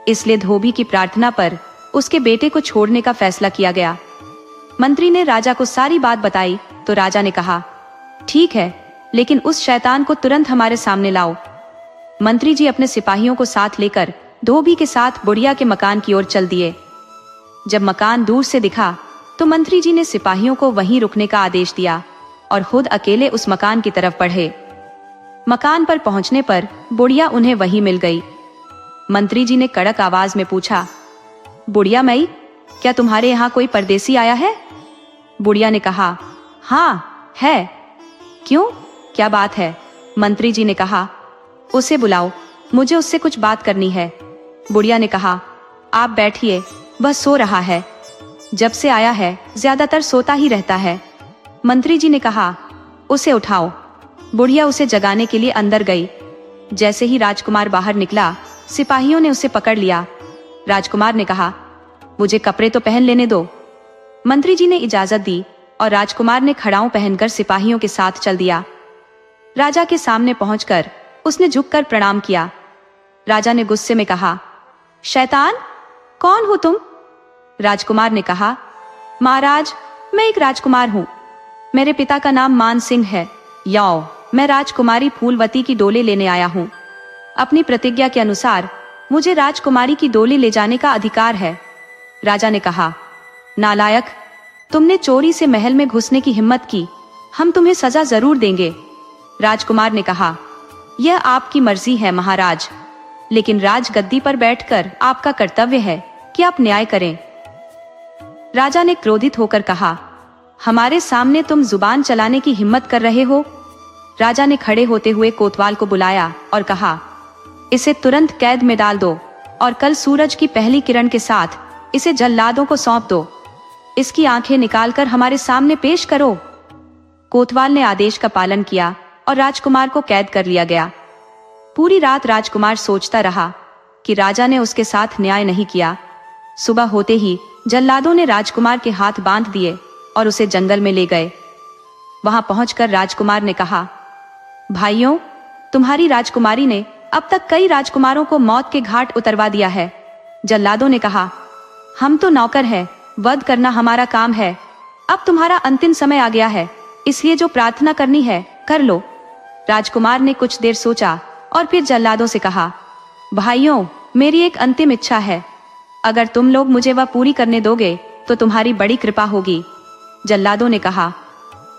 इसलिए धोबी की प्रार्थना पर उसके बेटे को छोड़ने का फैसला किया गया। मंत्री ने राजा को सारी बात बताई तो राजा ने कहा, ठीक है, लेकिन उस शैतान को तुरंत हमारे सामने लाओ। मंत्री जी अपने सिपाहियों को साथ लेकर धोबी के साथ बुढ़िया के मकान की ओर चल दिए। जब मकान दूर से दिखा तो मंत्री जी ने सिपाहियों को वहीं रुकने का आदेश दिया और खुद अकेले उस मकान की तरफ बढ़े। मकान पर पहुंचने पर बुढ़िया उन्हें वहीं मिल गई। मंत्री जी ने कड़क आवाज में पूछा, बुढ़िया मई, क्या तुम्हारे यहाँ कोई परदेसी आया है? बुढ़िया ने कहा, हाँ है। क्यों, क्या बात है? मंत्री जी ने कहा, उसे बुलाओ, मुझे उससे कुछ बात करनी है। बुढ़िया ने कहा, आप बैठिए, वह सो रहा है, जब से आया है ज्यादातर सोता ही रहता है। मंत्री जी ने कहा, उसे उठाओ। बुढ़िया उसे जगाने के लिए अंदर गई। जैसे ही राजकुमार बाहर निकला, सिपाहियों ने उसे पकड़ लिया। राजकुमार ने कहा, मुझे कपड़े तो पहन लेने दो। मंत्री जी ने इजाजत दी और राजकुमार ने खड़ाऊं पहनकर सिपाहियों के साथ चल दिया। राजा के सामने पहुंचकर उसने झुककर प्रणाम किया। राजा ने गुस्से में कहा, शैतान, कौन हो तुम? राजकुमार ने कहा, महाराज, मैं एक राजकुमार हूँ, मेरे पिता का नाम मान सिंह है। याओ, मैं राजकुमारी फूलवती की डोली लेने आया हूँ। अपनी प्रतिज्ञा के अनुसार मुझे राजकुमारी की डोली ले जाने का अधिकार है। राजा ने कहा, नालायक, तुमने चोरी से महल में घुसने की हिम्मत की, हम तुम्हें सजा जरूर देंगे। राजकुमार ने कहा, यह आपकी मर्जी है महाराज, लेकिन राजगद्दी पर बैठकर आपका कर्तव्य है कि आप न्याय करें। राजा ने क्रोधित होकर कहा, हमारे सामने तुम जुबान चलाने की हिम्मत कर रहे हो? राजा ने खड़े होते हुए कोतवाल को बुलाया और कहा, इसे तुरंत कैद में डाल दो और कल सूरज की पहली किरण के साथ इसे जल्लादों को सौंप दो। इसकी आंखें निकालकर हमारे सामने पेश करो। कोतवाल ने आदेश का पालन किया और राजकुमार को कैद कर लिया गया। पूरी रात राजकुमार सोचता रहा कि राजा ने उसके साथ न्याय नहीं किया। सुबह होते ही जल्लादों ने राजकुमार के हाथ बांध दिए और उसे जंगल में ले गए। वहां पहुंचकर राजकुमार ने कहा, भाइयों, तुम्हारी राजकुमारी ने अब तक कई राजकुमारों को मौत के घाट उतरवा दिया है। जल्लादों ने कहा, हम तो नौकर हैं, वध करना हमारा काम है। अब तुम्हारा अंतिम समय आ गया है, इसलिए जो प्रार्थना करनी है कर लो। राजकुमार ने कुछ देर सोचा और फिर जल्लादों से कहा, भाइयों, मेरी एक अंतिम इच्छा है। अगर तुम लोग मुझे वह पूरी करने दोगे तो तुम्हारी बड़ी कृपा होगी। जल्लादों ने कहा,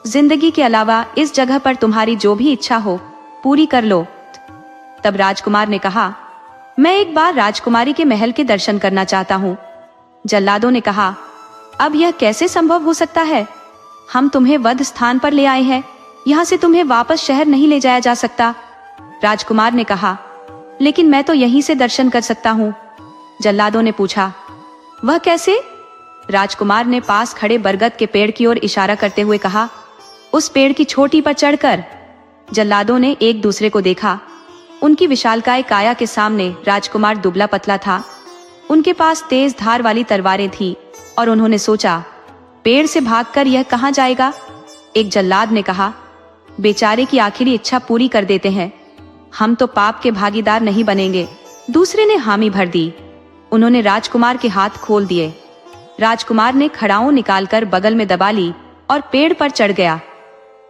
जिंदगी के अलावा इस जगह पर तुम्हारी जो भी इच्छा हो पूरी कर लो। तब राजकुमार ने कहा, मैं एक बार राजकुमारी के महल के दर्शन करना चाहता हूँ। जल्लादों ने कहा, अब यह कैसे संभव हो सकता है? हम तुम्हें वध स्थान पर ले आए हैं, यहाँ से तुम्हें वापस शहर नहीं ले जाया जा सकता। राजकुमार ने कहा, लेकिन मैं तो यहीं से दर्शन कर सकता हूँ। जल्लादों ने पूछा, वह कैसे? राजकुमार ने पास खड़े बरगद के पेड़ की ओर इशारा करते हुए कहा, उस पेड़ की चोटी पर चढ़कर। जल्लादों ने एक दूसरे को देखा। उनकी विशालकाय काया के सामने राजकुमार दुबला पतला था। उनके पास तेज धार वाली तलवारें थी और उन्होंने सोचा, पेड़ से भागकर यह कहां जाएगा? एक जल्लाद ने कहा, बेचारे की आखिरी इच्छा पूरी कर देते हैं, हम तो पाप के भागीदार नहीं बनेंगे। दूसरे ने हामी भर दी। उन्होंने राजकुमार के हाथ खोल दिए। राजकुमार ने खड़ाऊं निकालकर बगल में दबा ली और पेड़ पर चढ़ गया।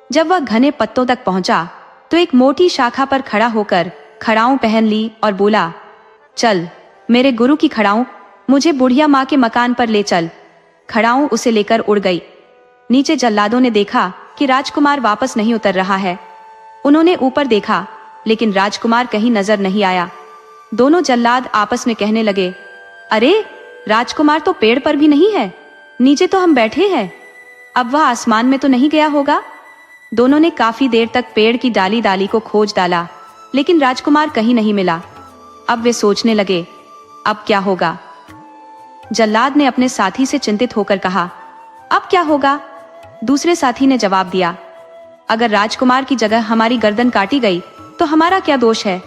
जब वह घने पत्तों तक पहुंचा तो एक मोटी शाखा पर खड़ा होकर खड़ाऊं पहन ली और बोला, चल मेरे गुरु की खड़ाऊं, मुझे बुढ़िया माँ के मकान पर ले चल। खड़ाऊं उसे लेकर उड़ गई। नीचे जल्लादों ने देखा कि राजकुमार वापस नहीं उतर रहा है। उन्होंने ऊपर देखा, लेकिन राजकुमार कहीं नजर नहीं आया। दोनों जल्लाद आपस में कहने लगे, अरे राजकुमार तो पेड़ पर भी नहीं है, नीचे तो हम बैठे हैं। अब वह आसमान में तो नहीं गया होगा? दोनों ने काफी देर तक पेड़ की डाली डाली को खोज डाला, लेकिन राजकुमार कहीं नहीं मिला। अब वे सोचने लगे, अब क्या होगा? जल्लाद ने अपने साथी से चिंतित होकर कहा, अब क्या होगा? दूसरे साथी ने जवाब दिया, अगर राजकुमार की जगह हमारी गर्दन काटी गई तो हमारा क्या दोष है?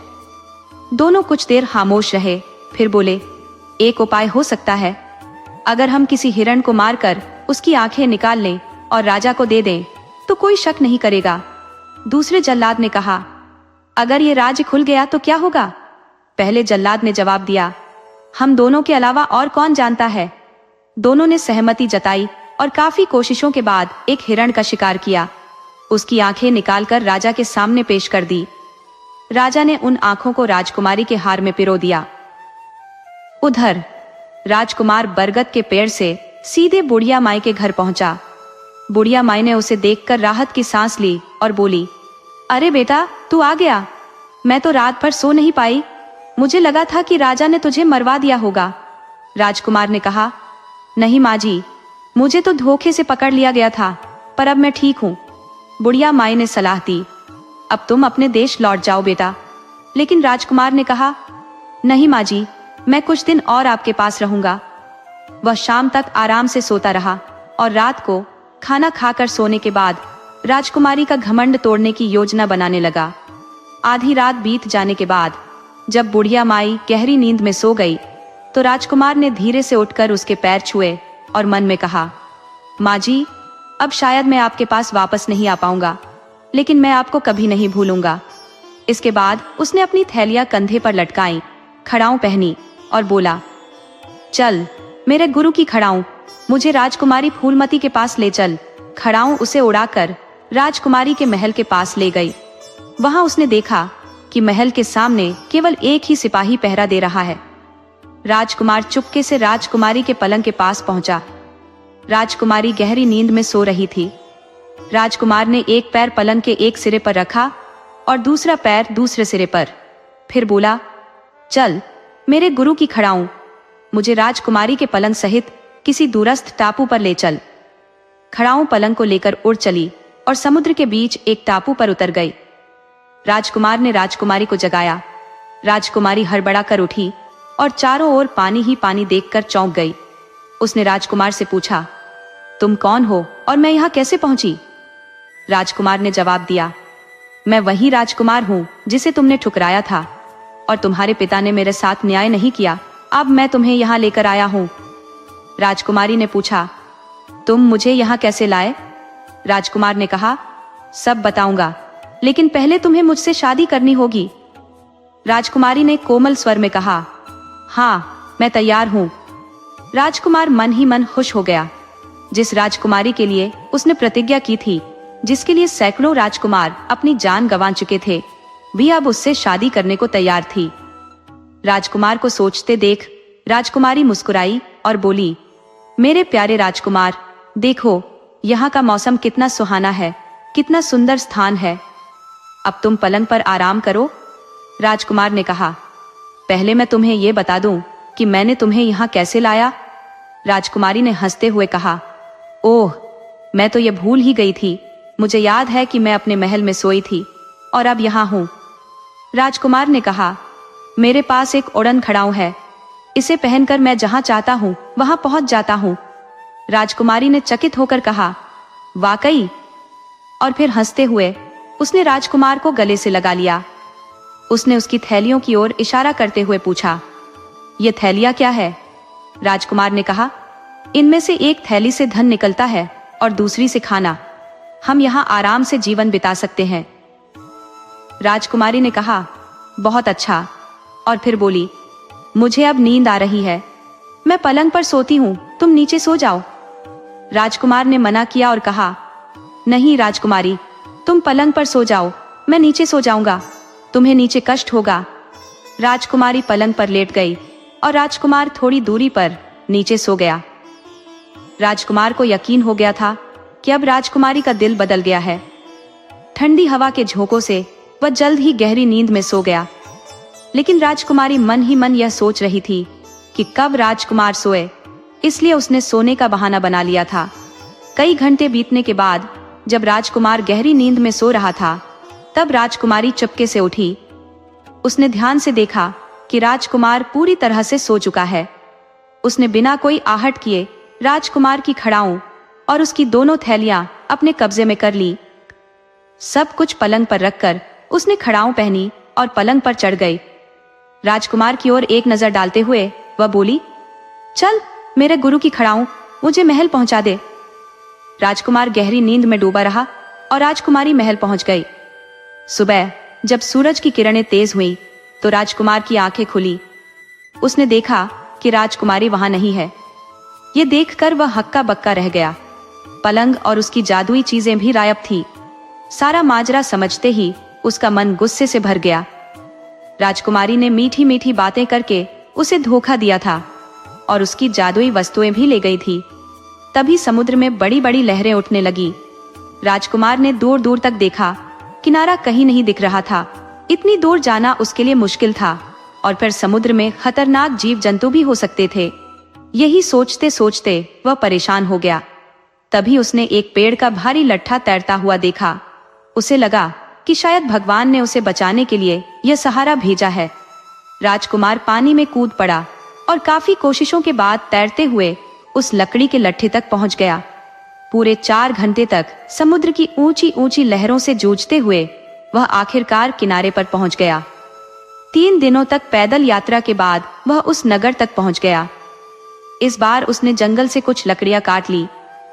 दोनों कुछ देर खामोश रहे, फिर बोले, एक उपाय हो सकता है। अगर हम किसी हिरण को मारकर उसकी आंखें निकाल लें और राजा को दे दें तो कोई शक नहीं करेगा। दूसरे जल्लाद ने कहा, अगर ये राज्य खुल गया तो क्या होगा? पहले जल्लाद ने जवाब दिया, हम दोनों के अलावा और कौन जानता है। दोनों ने सहमति जताई और काफी कोशिशों के बाद एक हिरण का शिकार किया। उसकी आंखें निकालकर राजा के सामने पेश कर दी। राजा ने उन आंखों को राजकुमारी के हार में पिरो दिया। उधर राजकुमार बरगद के पेड़ से सीधे बुढ़िया माई के घर पहुंचा। बुढ़िया माई ने उसे देखकर राहत की सांस ली और बोली, अरे बेटा, तू आ गया। मैं तो रात भर सो नहीं पाई, मुझे लगा था कि राजा ने तुझे मरवा दिया होगा। राजकुमार ने कहा, नहीं माँ जी, मुझे तो धोखे से पकड़ लिया गया था, पर अब मैं ठीक हूँ। बुढ़िया माई ने सलाह दी, अब तुम अपने देश लौट जाओ बेटा। लेकिन राजकुमार ने कहा, नहीं माँ जी, मैं कुछ दिन और आपके पास रहूंगा। वह शाम तक आराम से सोता रहा और रात को खाना खाकर सोने के बाद राजकुमारी का घमंड तोड़ने की योजना बनाने लगा। आधी रात बीत जाने के बाद जब बुढ़िया माई गहरी नींद में सो गई तो राजकुमार ने धीरे से उठकर उसके पैर छुए और मन में कहा, माँ जी, अब शायद मैं आपके पास वापस नहीं आ पाऊंगा, लेकिन मैं आपको कभी नहीं भूलूंगा। इसके बाद उसने अपनी थैलियां कंधे पर लटकाई, खड़ाऊं पहनी और बोला, चल मेरे गुरु की खड़ाऊं, मुझे राजकुमारी फूलमती के पास ले चल। खड़ाऊं उसे उड़ाकर राजकुमारी के महल के पास ले गई। वहां उसने देखा कि महल के सामने केवल एक ही सिपाही पहरा दे रहा है। राजकुमार चुपके से राजकुमारी के पलंग के पास पहुंचा। राजकुमारी गहरी नींद में सो रही थी। राजकुमार ने एक पैर पलंग के एक सिरे पर रखा और दूसरा पैर दूसरे सिरे पर। फिर बोला, चल मेरे गुरु की खड़ाऊं, मुझे राजकुमारी के पलंग सहित किसी दूरस्थ टापू पर ले चल। खड़ाऊं पलंग को लेकर उड़ चली और समुद्र के बीच एक टापू पर उतर गई। राजकुमार ने राजकुमारी को जगाया। राजकुमारी हड़बड़ा कर उठी और चारों ओर पानी ही पानी देखकर चौंक गई। उसने राजकुमार से पूछा, तुम कौन हो और मैं यहाँ कैसे पहुंची? राजकुमार ने जवाब दिया, मैं वही राजकुमार हूँ जिसे तुमने ठुकराया था और तुम्हारे पिता ने मेरे साथ न्याय नहीं किया। अब मैं तुम्हें यहाँ लेकर आया हूँ। राजकुमारी ने पूछा, तुम मुझे यहाँ कैसे लाए? राजकुमार ने कहा, सब बताऊंगा, लेकिन पहले तुम्हें मुझसे शादी करनी होगी। राजकुमारी ने कोमल स्वर में कहा, हाँ मैं तैयार हूँ। राजकुमार मन ही मन खुश हो गया। जिस राजकुमारी के लिए उसने प्रतिज्ञा की थी, जिसके लिए सैकड़ों राजकुमार अपनी जान गंवा चुके थे, भी अब उससे शादी करने को तैयार थी। राजकुमार को सोचते देख राजकुमारी मुस्कुराई और बोली, मेरे प्यारे राजकुमार, देखो यहाँ का मौसम कितना सुहाना है, कितना सुंदर स्थान है। अब तुम पलंग पर आराम करो। राजकुमार ने कहा, पहले मैं तुम्हें यह बता दूं कि मैंने तुम्हें यहाँ कैसे लाया। राजकुमारी ने हंसते हुए कहा, ओह, मैं तो ये भूल ही गई थी। मुझे याद है कि मैं अपने महल में सोई थी और अब यहाँ हूँ। राजकुमार ने कहा, मेरे पास एक उड़न खड़ाऊं है, इसे पहनकर मैं जहाँ चाहता हूँ वहाँ पहुँच जाता हूँ। राजकुमारी ने चकित होकर कहा, वाकई? और फिर हंसते हुए उसने राजकुमार को गले से लगा लिया। उसने उसकी थैलियों की ओर इशारा करते हुए पूछा, ये थैलियां क्या है? राजकुमार ने कहा, इनमें से एक थैली से धन निकलता है और दूसरी से खाना। हम यहाँ आराम से जीवन बिता सकते हैं। राजकुमारी ने कहा, बहुत अच्छा, और फिर बोली, मुझे अब नींद आ रही है, मैं पलंग पर सोती हूँ, तुम नीचे सो जाओ। राजकुमार ने मना किया और कहा, नहीं राजकुमारी, तुम पलंग पर सो जाओ, मैं नीचे सो जाऊंगा, तुम्हें नीचे कष्ट होगा। राजकुमारी पलंग पर लेट गई और राजकुमार थोड़ी दूरी पर नीचे सो गया। राजकुमार को यकीन हो गया था कि अब राजकुमारी का दिल बदल गया है। ठंडी हवा के झोंकों से वह जल्द ही गहरी नींद में सो गया। लेकिन राजकुमारी मन ही मन यह सोच रही थी कि कब राजकुमार सोए, इसलिए उसने सोने का बहाना बना लिया था। कई घंटे बीतने के बाद जब राजकुमार गहरी नींद में सो रहा था, तब राजकुमारी चुपके से उठी। उसने ध्यान से देखा कि राजकुमार पूरी तरह से सो चुका है। उसने बिना कोई आहट किए राजकुमार की खड़ाऊं और उसकी दोनों थैलियां अपने कब्जे में कर ली। सब कुछ पलंग पर रखकर उसने खड़ाऊं पहनी और पलंग पर चढ़ गई। राजकुमार की ओर एक नजर डालते हुए वह बोली, चल मेरे गुरु की खड़ाऊं, मुझे महल पहुंचा दे। राजकुमार गहरी नींद में डूबा रहा और राजकुमारी महल पहुंच गई। सुबह जब सूरज की किरणें तेज हुई तो राजकुमार की आंखें खुली। उसने देखा कि राजकुमारी वहां नहीं है। ये देखकर वह हक्का बक्का रह गया। पलंग और उसकी जादुई चीजें भी गायब थी। सारा माजरा समझते ही उसका मन गुस्से से भर गया। राजकुमारी ने मीठी मीठी बातें करके उसे धोखा दिया था और उसकी जादुई वस्तुएं भी ले गई थी। तभी समुद्र में बड़ी बड़ी लहरें उठने लगी। राजकुमार ने दूर दूर तक देखा, किनारा कहीं नहीं दिख रहा था। इतनी दूर जाना उसके लिए मुश्किल था और फिर समुद्र में खतरनाक जीव जंतु भी हो सकते थे। यही सोचते सोचते वह परेशान हो गया। तभी उसने एक पेड़ का भारी लट्ठा तैरता हुआ देखा। उसे लगा कि शायद भगवान ने उसे बचाने के लिए यह सहारा भेजा है। राजकुमार पानी में कूद पड़ा और काफी कोशिशों के बाद तैरते हुए उस लकड़ी के लट्ठे तक पहुंच गया। पूरे 4 घंटे तक समुद्र की ऊंची ऊंची लहरों से जूझते हुए वह आखिरकार किनारे पर पहुंच गया। 3 दिनों तक पैदल यात्रा के बाद वह उस नगर तक पहुंच गया। इस बार उसने जंगल से कुछ लकड़ियां काट ली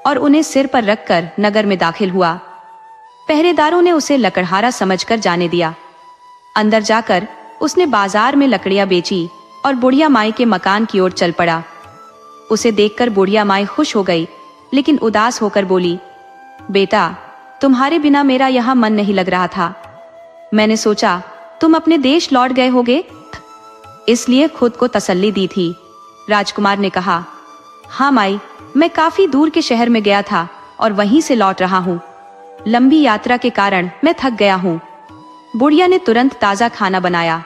और उन्हें सिर पर रखकर नगर में दाखिल हुआ। पहरेदारों ने उसे लकड़हारा समझकर जाने दिया। अंदर जाकर उसने बाजार में लकड़ियां बेची और बुढ़िया माई के मकान की ओर चल पड़ा। उसे देखकर बुढ़िया माई खुश हो गई, लेकिन उदास होकर बोली, बेटा, तुम्हारे बिना मेरा यहाँ मन नहीं लग रहा था। मैंने सोचा तुम अपने देश लौट गए होगे, इसलिए खुद को तसल्ली दी थी। राजकुमार ने कहा, हाँ माई, मैं काफी दूर के शहर में गया था और वहीं से लौट रहा हूँ। लंबी यात्रा के कारण मैं थक गया हूँ। बुढ़िया ने तुरंत ताजा खाना बनाया।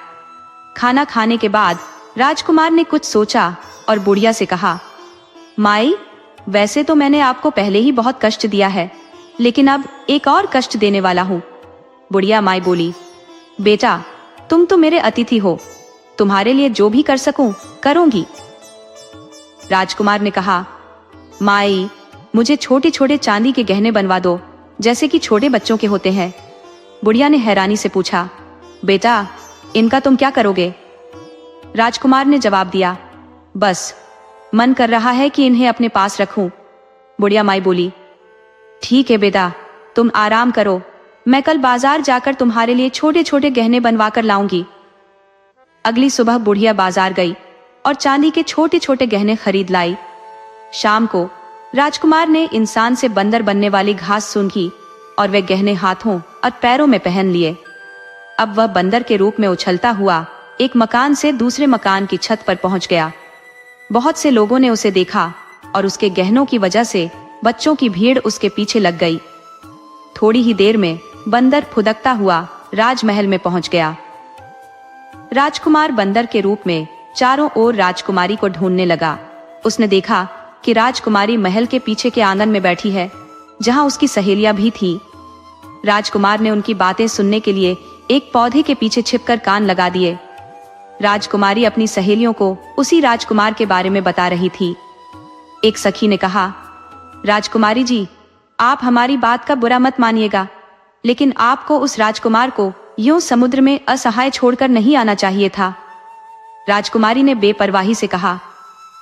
खाना खाने के बाद राजकुमार ने कुछ सोचा और बुढ़िया से कहा, माई, वैसे तो मैंने आपको पहले ही बहुत कष्ट दिया है, लेकिन अब एक और कष्ट देने वाला हूँ। बुढ़िया माई बोली, बेटा, तुम तो मेरे अतिथि हो, तुम्हारे लिए जो भी कर सकूं करूंगी। राजकुमार ने कहा, माई, मुझे छोटे छोटे चांदी के गहने बनवा दो, जैसे कि छोटे बच्चों के होते हैं। बुढ़िया ने हैरानी से पूछा, बेटा, इनका तुम क्या करोगे? राजकुमार ने जवाब दिया, बस मन कर रहा है कि इन्हें अपने पास रखूं। बुढ़िया माई बोली, ठीक है बेटा, तुम आराम करो, मैं कल बाजार जाकर तुम्हारे लिए छोटे छोटे गहने बनवा कर लाऊंगी। अगली सुबह बुढ़िया बाजार गई और चांदी के छोटे छोटे गहने खरीद लाई। शाम को राजकुमार ने इंसान से बंदर बनने वाली घास सूंघी और वे गहने हाथों और पैरों में पहन लिए। अब वह बंदर के रूप में उछलता हुआ एक मकान से दूसरे मकान की छत पर पहुंच गया। बहुत से लोगों ने उसे देखा और उसके गहनों की वजह से बच्चों की भीड़ उसके पीछे लग गई। थोड़ी ही देर में बंदर फुदकता हुआ राजमहल में पहुंच गया। राजकुमार बंदर के रूप में चारों ओर राजकुमारी को ढूंढने लगा। उसने देखा कि राजकुमारी महल के पीछे के आंगन में बैठी है, जहां उसकी सहेलियां भी थी। राजकुमार ने उनकी बातें सुनने के लिए एक पौधे के पीछे छिपकर कान लगा दिए। राजकुमारी अपनी सहेलियों को उसी राजकुमार के बारे में बता रही थी। एक सखी ने कहा, राजकुमारी जी, आप हमारी बात का बुरा मत मानिएगा, लेकिन आपको उस राजकुमार को यूं समुद्र में असहाय छोड़कर नहीं आना चाहिए था। राजकुमारी ने बेपरवाही से कहा,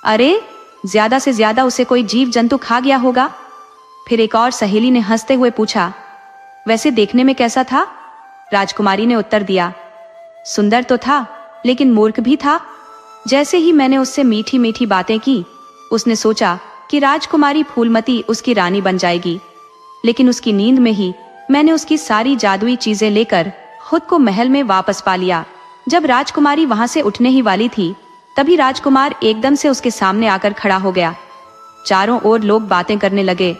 अरे, ज्यादा से ज्यादा उसे कोई जीव जंतु खा गया होगा। फिर एक और सहेली ने हंसते हुए पूछा, वैसे देखने में कैसा था? राजकुमारी ने उत्तर दिया, सुंदर तो था, लेकिन मूर्ख भी था। जैसे ही मैंने उससे मीठी मीठी बातें की, उसने सोचा कि राजकुमारी फूलमती उसकी रानी बन जाएगी, लेकिन उसकी नींद में ही मैंने उसकी सारी जादुई चीजें लेकर खुद को महल में वापस पा लिया। जब राजकुमारी वहां से उठने ही वाली थी, तभी राजकुमार एकदम से उसके सामने आकर खड़ा हो गया। चारों ओर लोग बातें करने लगे,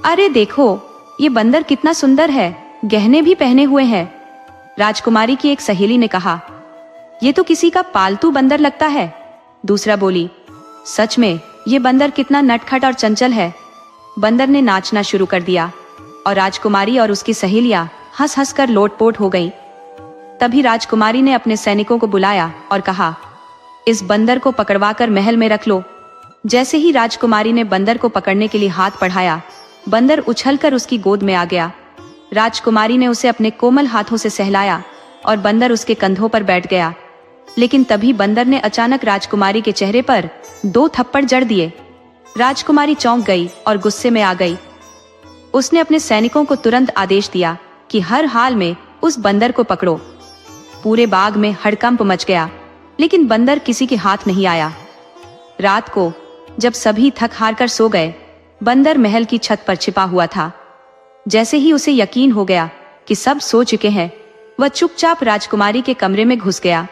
अरे देखो, ये बंदर कितना सुंदर है, गहने भी पहने हुए हैं। राजकुमारी की एक सहेली ने कहा, ये तो किसी का पालतू बंदर लगता है। दूसरा बोली, सच में ये बंदर कितना नटखट और चंचल है। बंदर ने नाचना शुरू कर दिया और राजकुमारी और उसकी सहेलियां हंस हंस कर लोटपोट हो गईं। तभी राजकुमारी ने अपने सैनिकों को बुलाया और कहा, इस बंदर को पकड़वाकर महल में रख लो। जैसे ही राजकुमारी ने बंदर को पकड़ने के लिए हाथ बढ़ाया, बंदर उछलकर उसकी गोद में आ गया। राजकुमारी ने उसे अपने कोमल हाथों से सहलाया और बंदर उसके कंधों पर बैठ गया। लेकिन तभी बंदर ने अचानक राजकुमारी के चेहरे पर 2 थप्पड़ जड़ दिए। राजकुमारी चौंक गई और गुस्से में आ गई। उसने अपने सैनिकों को तुरंत आदेश दिया कि हर हाल में उस बंदर को पकड़ो। पूरे बाग में हड़कंप मच गया, लेकिन बंदर किसी के हाथ नहीं आया। रात को जब सभी थक हार कर सो गए, बंदर महल की छत पर छिपा हुआ था। जैसे ही उसे यकीन हो गया कि सब सो चुके हैं, वह चुपचाप राजकुमारी के कमरे में घुस गया।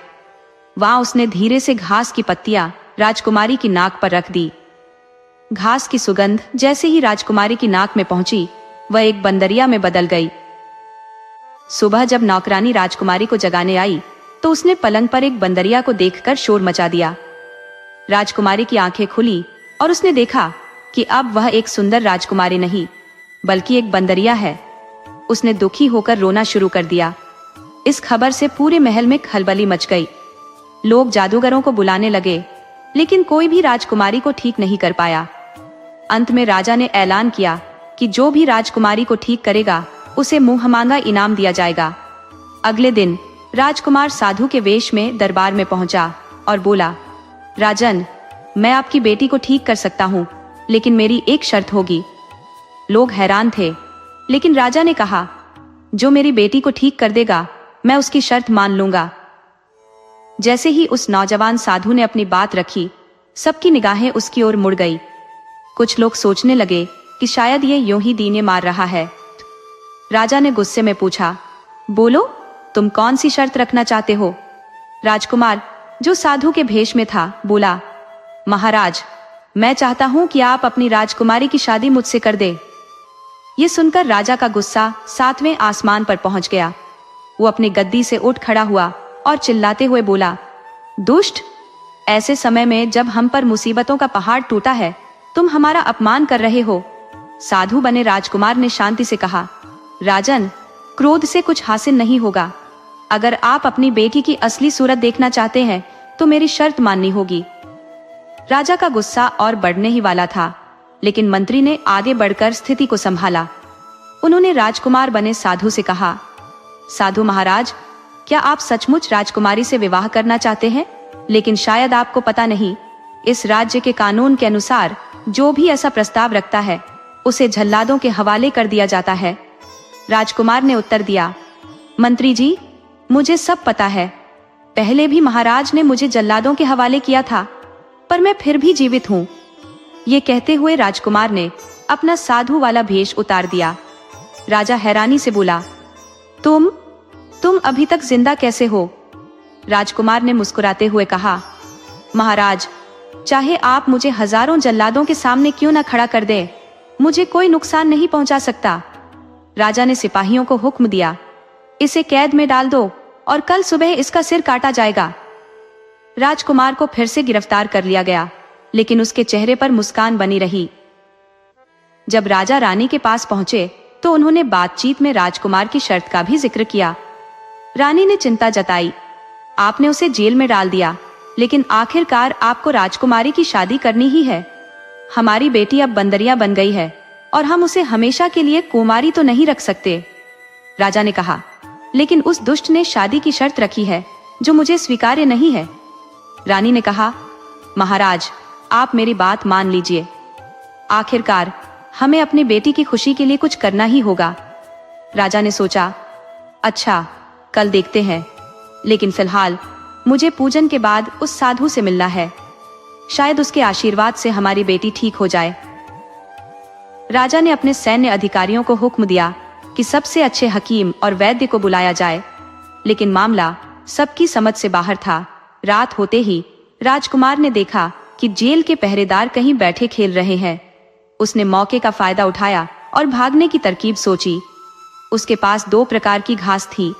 वहां उसने धीरे से घास की पत्तियां राजकुमारी की नाक पर रख दी। घास की सुगंध जैसे ही राजकुमारी की नाक में पहुंची, वह एक बंदरिया में बदल गई। सुबह जब नौकरानी राजकुमारी को जगाने आई, तो उसने पलंग पर एक बंदरिया को देखकर शोर मचा दिया। राजकुमारी की आंखें खुली और उसने देखा कि अब वह एक सुंदर राजकुमारी नहीं, बल्कि एक बंदरिया है। उसने दुखी होकर रोना शुरू कर दिया। इस खबर से पूरे महल में खलबली मच गई। लोग जादूगरों को बुलाने लगे, लेकिन कोई भी राजकुमारी को ठीक नहीं कर पाया। अंत में राजा ने ऐलान किया कि जो भी राजकुमारी को ठीक करेगा, उसे मुंहमांगा इनाम दिया जाएगा। अगले दिन राजकुमार साधु के वेश में दरबार में पहुंचा और बोला, राजन, मैं आपकी बेटी को ठीक कर सकता हूँ, लेकिन मेरी एक शर्त होगी। लोग हैरान थे, लेकिन राजा ने कहा, जो मेरी बेटी को ठीक कर देगा, मैं उसकी शर्त मान लूंगा। जैसे ही उस नौजवान साधु ने अपनी बात रखी, सबकी निगाहें उसकी ओर मुड़ गई। कुछ लोग सोचने लगे कि शायद ये यूं ही दीने मार रहा है। राजा ने गुस्से में पूछा, बोलो, तुम कौन सी शर्त रखना चाहते हो? राजकुमार, जो साधु के भेष में था, बोला, महाराज, मैं चाहता हूँ कि आप अपनी राजकुमारी की शादी मुझसे कर दे। ये सुनकर राजा का गुस्सा 7वें आसमान पर पहुंच गया। वो अपनी गद्दी से उठ खड़ा हुआ और चिल्लाते हुए बोला, दुष्ट, ऐसे समय में जब हम पर मुसीबतों का पहाड़ टूटा है, तुम हमारा अपमान कर रहे हो। साधु बने राजकुमार ने शांति से कहा, राजन, क्रोध से कुछ हासिल नहीं होगा। अगर आप अपनी बेटी की असली सूरत देखना चाहते हैं तो मेरी शर्त माननी होगी। राजा का गुस्सा और बढ़ने ही वाला था, लेकिन मंत्री ने आगे बढ़कर स्थिति को संभाला। उन्होंने राजकुमार बने साधु से कहा, साधु महाराज, क्या आप सचमुच राजकुमारी से विवाह करना चाहते हैं? लेकिन शायद आपको पता नहीं, इस राज्य के कानून के अनुसार जो भी ऐसा प्रस्ताव रखता है उसे जल्लादों के हवाले कर दिया जाता है। राजकुमार ने उत्तर दिया, मंत्री जी, मुझे सब पता है। पहले भी महाराज ने मुझे जल्लादों के हवाले किया था, पर मैं फिर भी जीवित हूँ। ये कहते हुए राजकुमार ने अपना साधु वाला भेष उतार दिया। राजा हैरानी से बोला, तुम अभी तक जिंदा कैसे हो? राजकुमार ने मुस्कुराते हुए कहा, महाराज, चाहे आप मुझे हजारों जल्लादों के सामने क्यों न खड़ा कर दें, मुझे कोई नुकसान नहीं पहुंचा सकता। राजा ने सिपाहियों को हुक्म दिया, इसे कैद में डाल दो और कल सुबह इसका सिर काटा जाएगा। राजकुमार को फिर से गिरफ्तार कर लिया गया, लेकिन उसके चेहरे पर मुस्कान बनी रही। जब राजा रानी के पास पहुंचे तो उन्होंने बातचीत में राजकुमार की शर्त का भी जिक्र किया। रानी ने चिंता जताई, आपने उसे जेल में डाल दिया, लेकिन आखिरकार आपको राजकुमारी की शादी करनी ही है। हमारी बेटी अब बंदरिया बन गई है और हम उसे हमेशा के लिए कुमारी तो नहीं रख सकते। राजा ने कहा, लेकिन उस दुष्ट ने शादी की शर्त रखी है जो मुझे स्वीकार्य नहीं है। रानी ने कहा, महाराज, आप मेरी बात मान लीजिए। आखिरकार हमें अपनी बेटी की खुशी के लिए कुछ करना ही होगा। राजा ने सोचा, अच्छा, कल देखते हैं, लेकिन फिलहाल मुझे पूजन के बाद उस साधु से मिलना है। शायद उसके आशीर्वाद से हमारी बेटी ठीक हो जाए। राजा ने अपने सैन्य अधिकारियों को हुक्म दिया कि सबसे अच्छे हकीम और वैद्य को बुलाया जाए, लेकिन मामला सबकी समझ से बाहर था। रात होते ही राजकुमार ने देखा कि जेल के पहरेदार कहीं बैठे खेल रहे हैं। उसने मौके का फायदा उठाया और भागने की तरकीब सोची। उसके पास 2 प्रकार की घास थी।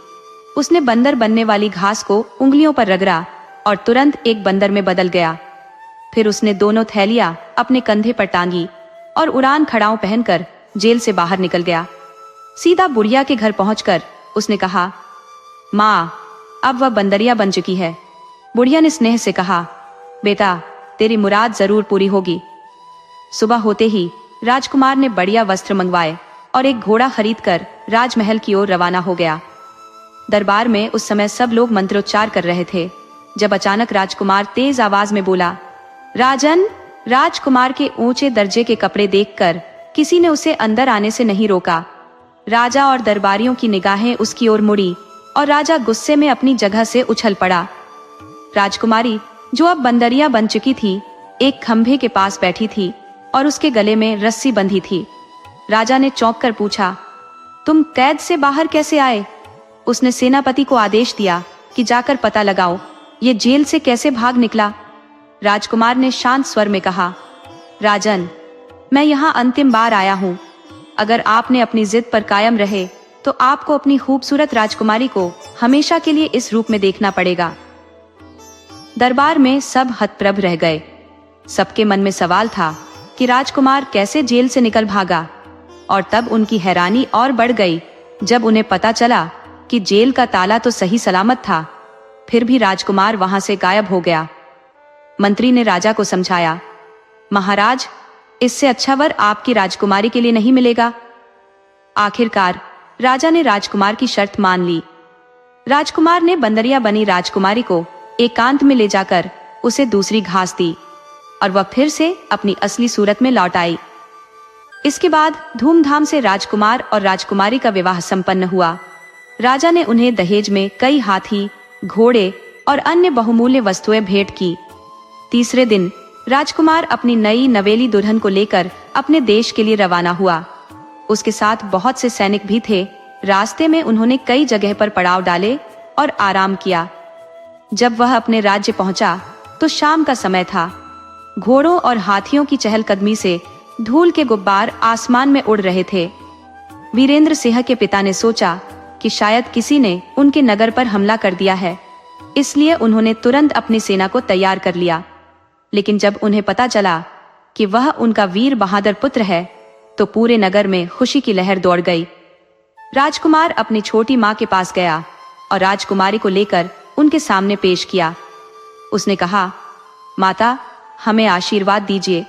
उसने बंदर बनने वाली घास को उंगलियों पर रगड़ा और तुरंत एक बंदर में बदल गया। फिर उसने दोनों थैलियां अपने कंधे पर टांगी और उड़ान खड़ाऊ पहनकर जेल से बाहर निकल गया। सीधा बुढ़िया के घर पहुंचकर उसने कहा, माँ, अब वह बंदरिया बन चुकी है। बुढ़िया ने स्नेह से कहा, बेटा, तेरी मुराद जरूर पूरी होगी। सुबह होते ही राजकुमार ने बढ़िया वस्त्र मंगवाए और एक घोड़ा खरीदकर राजमहल की ओर रवाना हो गया। दरबार में उस समय सब लोग मंत्रोच्चार कर रहे थे, जब अचानक राजकुमार तेज आवाज में बोला, राजन। राजकुमार के ऊंचे दर्जे के कपड़े देखकर किसी ने उसे अंदर आने से नहीं रोका। राजा और दरबारियों की निगाहें उसकी ओर मुड़ी और राजा गुस्से में अपनी जगह से उछल पड़ा। राजकुमारी, जो अब बंदरिया बन चुकी थी, एक खंभे के पास बैठी थी और उसके गले में रस्सी बंधी थी। राजा ने चौंक कर पूछा, तुम कैद से बाहर कैसे आए? उसने सेनापति को आदेश दिया कि जाकर पता लगाओ ये जेल से कैसे भाग निकला। राजकुमार ने शांत स्वर में कहा, राजन, मैं यहाँ अंतिम बार आया हूँ। अगर आपने अपनी जिद पर कायम रहे तो आपको अपनी खूबसूरत राजकुमारी को हमेशा के लिए इस रूप में देखना पड़ेगा। दरबार में सब हतप्रभ रह गए। सबके मन में सवाल था कि राजकुमार कैसे जेल से निकल भागा, और तब उनकी हैरानी और बढ़ गई जब उन्हें पता चला कि जेल का ताला तो सही सलामत था, फिर भी राजकुमार वहां से गायब हो गया। मंत्री ने राजा को समझाया, महाराज, इससे अच्छा वर आपकी राजकुमारी के लिए नहीं मिलेगा। आखिरकार राजा ने राजकुमार की शर्त मान ली। राजकुमार ने बंदरिया बनी राजकुमारी को एकांत में ले जाकर उसे दूसरी घास दी और वह फिर से अपनी असली सूरत में लौट आई। इसके बाद धूमधाम से राजकुमार और राजकुमारी का विवाह संपन्न हुआ। राजा ने उन्हें दहेज में कई हाथी, घोड़े और अन्य बहुमूल्य वस्तुएं भेंट की। तीसरे दिन राजकुमार अपनी नई नवेली दुल्हन को लेकर अपने देश के लिए रवाना हुआ। उसके साथ बहुत से सैनिक भी थे। रास्ते में उन्होंने कई जगह पर पड़ाव डाले और आराम किया। जब वह अपने राज्य पहुंचा तो शाम का समय था। घोड़ों और हाथियों की चहलकदमी से धूल के गुब्बार आसमान में उड़ रहे थे। वीरेंद्र सिंह के पिता ने सोचा कि शायद किसी ने उनके नगर पर हमला कर दिया है, इसलिए उन्होंने तुरंत अपनी सेना को तैयार कर लिया। लेकिन जब उन्हें पता चला कि वह उनका वीर बहादुर पुत्र है, तो पूरे नगर में खुशी की लहर दौड़ गई। राजकुमार अपनी छोटी माँ के पास गया और राजकुमारी को लेकर उनके सामने पेश किया। उसने कहा, माता, हमें आशीर्वाद दीजिए।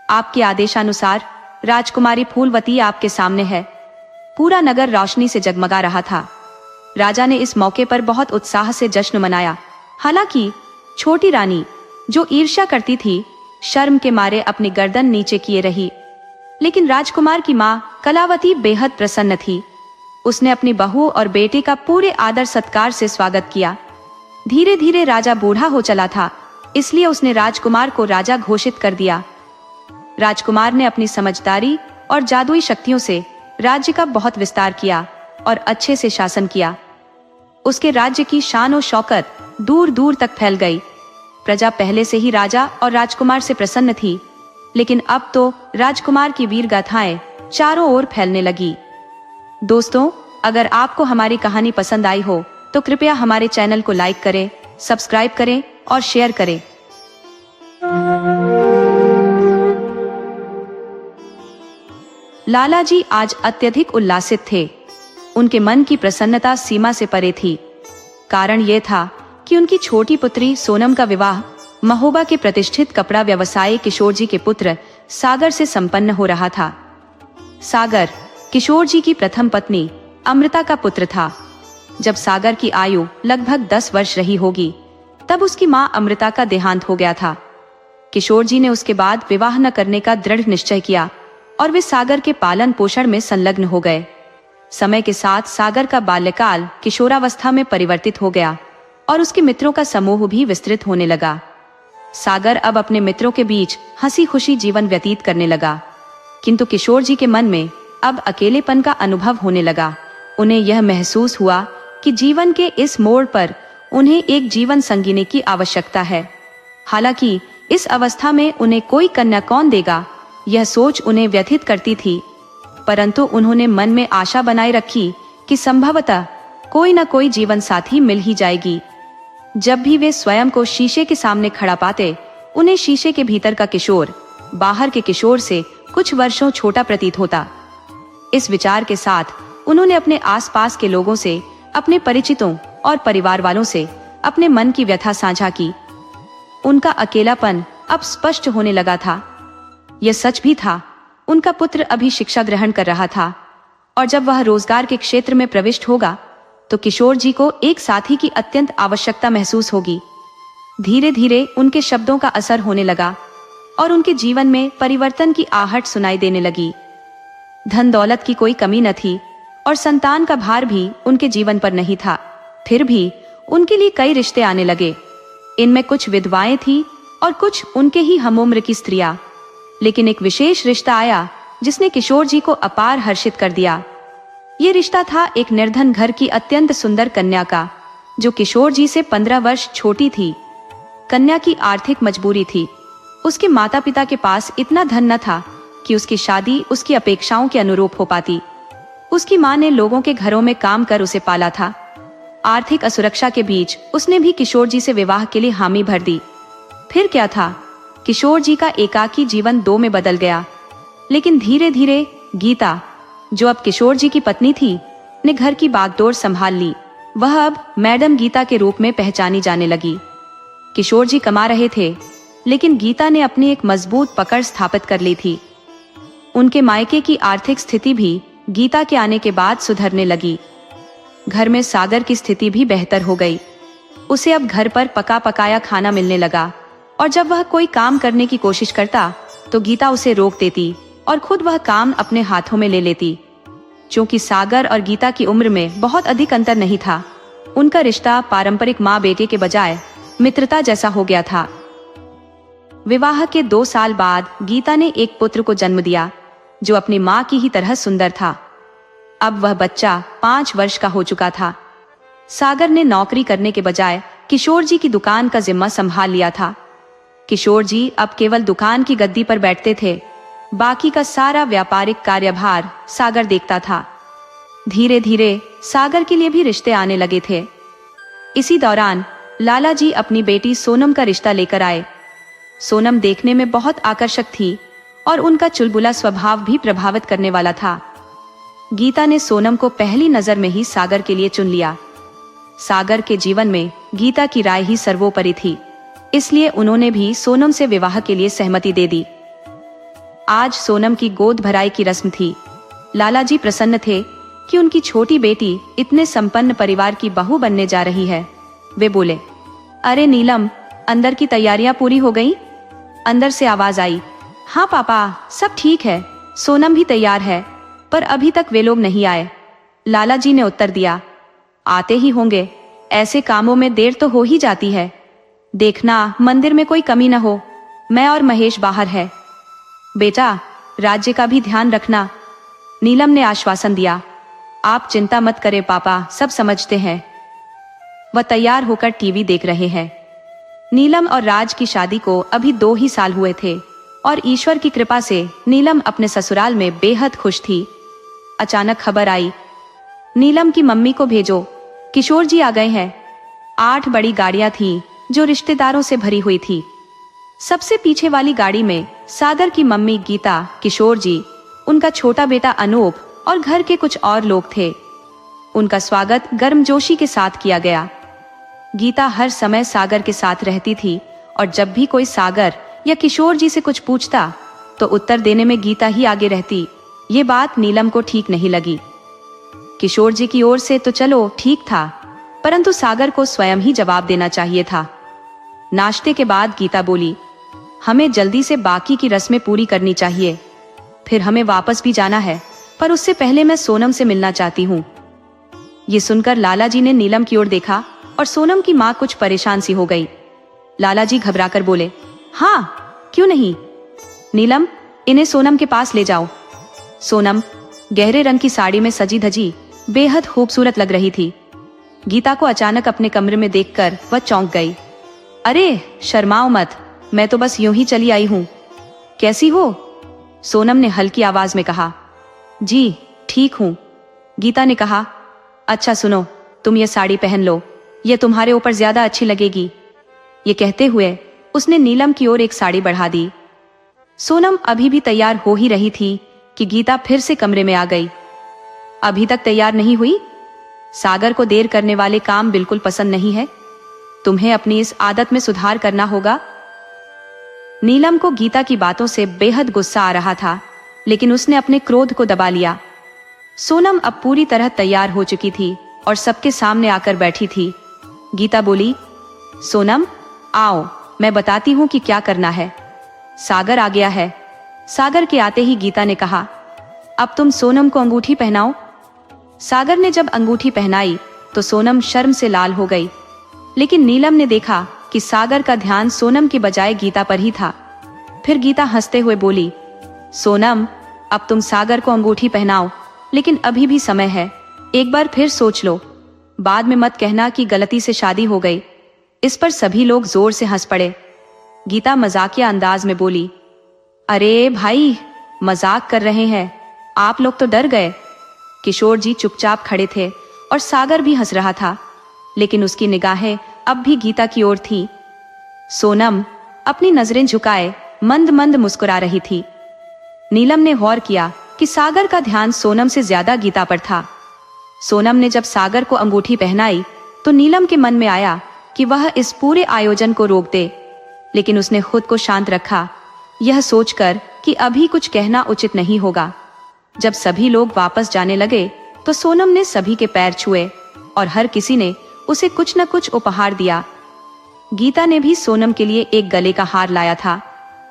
आपके आदेशानुसार राजकुमारी फूलवती आपके सामने है। पूरा नगर रोशनी से जगमगा रहा था। राजा ने इस मौके पर बहुत उत्साह से जश्न मनाया। हालांकि छोटी रानी, जो ईर्ष्या करती थी, शर्म के मारे अपनी गर्दन नीचे किए रही। लेकिन राजकुमार की मां कलावती बेहद प्रसन्न थी। उसने अपनी बहू और बेटे का पूरे आदर सत्कार से स्वागत किया। धीरे धीरे राजा बूढ़ा हो चला था, इसलिए उसने राजकुमार को राजा घोषित कर दिया। राजकुमार ने अपनी समझदारी और जादुई शक्तियों से राज्य का बहुत विस्तार किया और अच्छे से शासन किया। उसके राज्य की शान और शौकत दूर दूर तक फैल गई। प्रजा पहले से ही राजा और राजकुमार से प्रसन्न थी, लेकिन अब तो राजकुमार की वीर गाथाएं चारों ओर फैलने लगी। दोस्तों, अगर आपको हमारी कहानी पसंद आई हो तो कृपया हमारे चैनल को लाइक करें, सब्सक्राइब करें और शेयर करें। लालाजी आज अत्यधिक उल्लासित थे। उनके मन की प्रसन्नता सीमा से परे थी। कारण यह था कि उनकी छोटी पुत्री सोनम का विवाह महोबा के प्रतिष्ठित कपड़ा व्यवसायी किशोर जी के पुत्र सागर से संपन्न हो रहा था। सागर किशोर जी की प्रथम पत्नी अमृता का पुत्र था। जब सागर की आयु लगभग 10 वर्ष रही होगी, तब उसकी मां अमृता का देहांत हो गया था। किशोर जी ने उसके बाद विवाह न करने का दृढ़ निश्चय किया और वे सागर के पालन पोषण में संलग्न हो गए। समय के साथ सागर का बाल्यकाल किशोरावस्था में परिवर्तित हो गया और उसके मित्रों का समूह भी विस्तृत होने लगा। सागर अब अपने मित्रों के बीच हंसी खुशी जीवन व्यतीत करने लगा, किंतु किशोर जी के मन में अब अकेलेपन का अनुभव होने लगा। उन्हें यह महसूस हुआ कि जीवन के इस मोड़ पर उन्हें एक जीवन संगिनी की आवश्यकता है। हालांकि इस अवस्था में उन्हें कोई कन्या कौन देगा, यह सोच उन्हें व्यथित करती थी, परंतु उन्होंने मन में आशा बनाए रखी कि संभवतः कोई न कोई जीवन साथी मिल ही जाएगी। जब भी वे स्वयं को शीशे के सामने खड़ा पाते, उन्हें शीशे के भीतर का किशोर बाहर के किशोर से कुछ वर्षों छोटा प्रतीत होता। इस विचार के साथ उन्होंने अपने आसपास के लोगों से, अपने परिचितों और परिवार वालों से अपने मन की व्यथा साझा की। उनका अकेलापन अब स्पष्ट होने लगा था। यह सच भी था, उनका पुत्र अभी शिक्षा ग्रहण कर रहा था और जब वह रोजगार के क्षेत्र में प्रविष्ट होगा तो किशोर जी को एक साथी की अत्यंत आवश्यकता महसूस होगी। धीरे धीरे उनके शब्दों का असर होने लगा और उनके जीवन में परिवर्तन की आहट सुनाई देने लगी। धन दौलत की कोई कमी न थी और संतान का भार भी उनके जीवन पर नहीं था। फिर भी उनके लिए कई रिश्ते आने लगे। इनमें कुछ विधवाएं थी और कुछ उनके ही हमउम्र की स्त्रियां। लेकिन एक विशेष रिश्ता आया जिसने किशोर जी को अपार हर्षित कर दिया। ये रिश्ता था एक निर्धन घर की अत्यंत सुंदर कन्या का, जो किशोर जी से 15 वर्ष छोटी थी। कन्या की आर्थिक मजबूरी थी। उसके माता पिता के पास इतना धन न था कि उसकी शादी उसकी अपेक्षाओं के अनुरूप हो पाती। उसकी मां ने लोगों के घरों में काम कर उसे पाला था। आर्थिक असुरक्षा के बीच उसने भी किशोर जी से विवाह के लिए हामी भर दी। फिर क्या था, किशोर जी का एकाकी जीवन 2 में बदल गया। लेकिन धीरे धीरे गीता, जो अब किशोर जी की पत्नी थी, ने घर की बागडोर संभाल ली। वह अब मैडम गीता के रूप में पहचानी जाने लगी। किशोर जी कमा रहे थे, लेकिन गीता ने अपनी एक मजबूत पकड़ स्थापित कर ली थी। उनके मायके की आर्थिक स्थिति भी गीता के आने के बाद सुधरने लगी। घर में सागर की स्थिति भी बेहतर हो गई। उसे अब घर पर पका पकाया खाना मिलने लगा और जब वह कोई काम करने की कोशिश करता तो गीता उसे रोक देती और खुद वह काम अपने हाथों में ले लेती। क्योंकि सागर और गीता की उम्र में बहुत अधिक अंतर नहीं था, उनका रिश्ता पारंपरिक माँ बेटे के बजाय मित्रता जैसा हो गया था। विवाह के 2 साल बाद गीता ने एक पुत्र को जन्म दिया, जो अपनी माँ की ही तरह सुंदर था। अब वह बच्चा 5 वर्ष का हो चुका था। सागर ने नौकरी करने के बजाय किशोर जी की दुकान का जिम्मा संभाल लिया था। किशोर जी अब केवल दुकान की गद्दी पर बैठते थे, बाकी का सारा व्यापारिक कार्यभार सागर देखता था। धीरे धीरे सागर के लिए भी रिश्ते आने लगे थे। इसी दौरान लाला जी अपनी बेटी सोनम का रिश्ता लेकर आए। सोनम देखने में बहुत आकर्षक थी और उनका चुलबुला स्वभाव भी प्रभावित करने वाला था। गीता ने सोनम को पहली नजर में ही सागर के लिए चुन लिया। सागर के जीवन में गीता की राय ही सर्वोपरि थी, इसलिए उन्होंने भी सोनम से विवाह के लिए सहमति दे दी। आज सोनम की गोद भराई की रस्म थी। लाला जी प्रसन्न थे कि उनकी छोटी बेटी इतने संपन्न परिवार की बहू बनने जा रही है। वे बोले, अरे नीलम, अंदर की तैयारियां पूरी हो गई? अंदर से आवाज आई, हाँ पापा, सब ठीक है, सोनम भी तैयार है, पर अभी तक वे लोग नहीं आए। लाला जी ने उत्तर दिया, आते ही होंगे, ऐसे कामों में देर तो हो ही जाती है। देखना मंदिर में कोई कमी न हो, मैं और महेश बाहर है। बेटा, राज्य का भी ध्यान रखना, नीलम ने आश्वासन दिया। आप चिंता मत करें पापा, सब समझते हैं। वह तैयार होकर टीवी देख रहे हैं। नीलम और राज की शादी को अभी 2 ही साल हुए थे और ईश्वर की कृपा से नीलम अपने ससुराल में बेहद खुश थी। अचानक खबर आई, नीलम की मम्मी को भेजो, किशोर जी आ गए हैं। 8 बड़ी गाड़ियां थीं जो रिश्तेदारों से भरी हुई थी। सबसे पीछे वाली गाड़ी में सागर की मम्मी गीता, किशोर जी, उनका छोटा बेटा अनूप और घर के कुछ और लोग थे। उनका स्वागत गर्मजोशी के साथ किया गया। गीता हर समय सागर के साथ रहती थी और जब भी कोई सागर या किशोर जी से कुछ पूछता तो उत्तर देने में गीता ही आगे रहती। ये बात नीलम को ठीक नहीं लगी। किशोर जी की ओर से तो चलो ठीक था, परंतु सागर को स्वयं ही जवाब देना चाहिए था। नाश्ते के बाद गीता बोली, हमें जल्दी से बाकी की रस्में पूरी करनी चाहिए, फिर हमें वापस भी जाना है, पर उससे पहले मैं सोनम से मिलना चाहती हूँ। ये सुनकर लाला जी ने नीलम की ओर देखा और सोनम की माँ कुछ परेशान सी हो गई। लाला जी घबराकर बोले, हाँ क्यों नहीं, नीलम, इन्हें सोनम के पास ले जाओ। सोनम गहरे रंग की साड़ी में सजी धजी बेहद खूबसूरत लग रही थी। गीता को अचानक अपने कमरे में देखकर वह चौंक गई। अरे शर्माओ मत, मैं तो बस यूं ही चली आई हूँ। कैसी हो? सोनम ने हल्की आवाज में कहा। जी ठीक हूँ, गीता ने कहा। अच्छा सुनो, तुम ये साड़ी पहन लो, ये तुम्हारे ऊपर ज्यादा अच्छी लगेगी। ये कहते हुए उसने नीलम की ओर एक साड़ी बढ़ा दी। सोनम अभी भी तैयार हो ही रही थी कि गीता फिर से कमरे में आ गई। अभी तक तैयार नहीं हुई? सागर को देर करने वाले काम बिल्कुल पसंद नहीं है। तुम्हें अपनी इस आदत में सुधार करना होगा। नीलम को गीता की बातों से बेहद गुस्सा आ रहा था, लेकिन उसने अपने क्रोध को दबा लिया। सोनम अब पूरी तरह तैयार हो चुकी थी और सबके सामने आकर बैठी थी। गीता बोली, सोनम आओ, मैं बताती हूँ कि क्या करना है। सागर आ गया है। सागर के आते ही गीता ने कहा, अब तुम सोनम को अंगूठी पहनाओ। सागर ने जब अंगूठी पहनाई तो सोनम शर्म से लाल हो गई, लेकिन नीलम ने देखा कि सागर का ध्यान सोनम की बजाय गीता पर ही था। फिर गीता हंसते हुए बोली, सोनम अब तुम सागर को अंगूठी पहनाओ, लेकिन अभी भी समय है, एक बार फिर सोच लो, बाद में मत कहना कि गलती से शादी हो गई। इस पर सभी लोग जोर से हंस पड़े। गीता मजाकिया अंदाज में बोली, अरे भाई मजाक कर रहे हैं, आप लोग तो डर गए। किशोर जी चुपचाप खड़े थे और सागर भी हंस रहा था, लेकिन उसकी निगाहें अब भी गीता की ओर थी। सोनम अपनी नजरें झुकाए मंद मंद मुस्कुरा रही थी। नीलम ने गौर किया कि सागर का ध्यान सोनम से ज्यादा गीता पर था। सोनम ने जब सागर को अंगूठी पहनाई तो नीलम के मन में आया कि वह इस पूरे आयोजन को रोक दे, लेकिन उसने खुद को शांत रखा, यह सोचकर कि अभी कुछ कहना उचित नहीं होगा। जब सभी लोग वापस जाने लगे तो सोनम ने सभी के पैर छुए और हर किसी ने उसे कुछ न कुछ उपहार दिया। गीता ने भी सोनम के लिए एक गले का हार लाया था,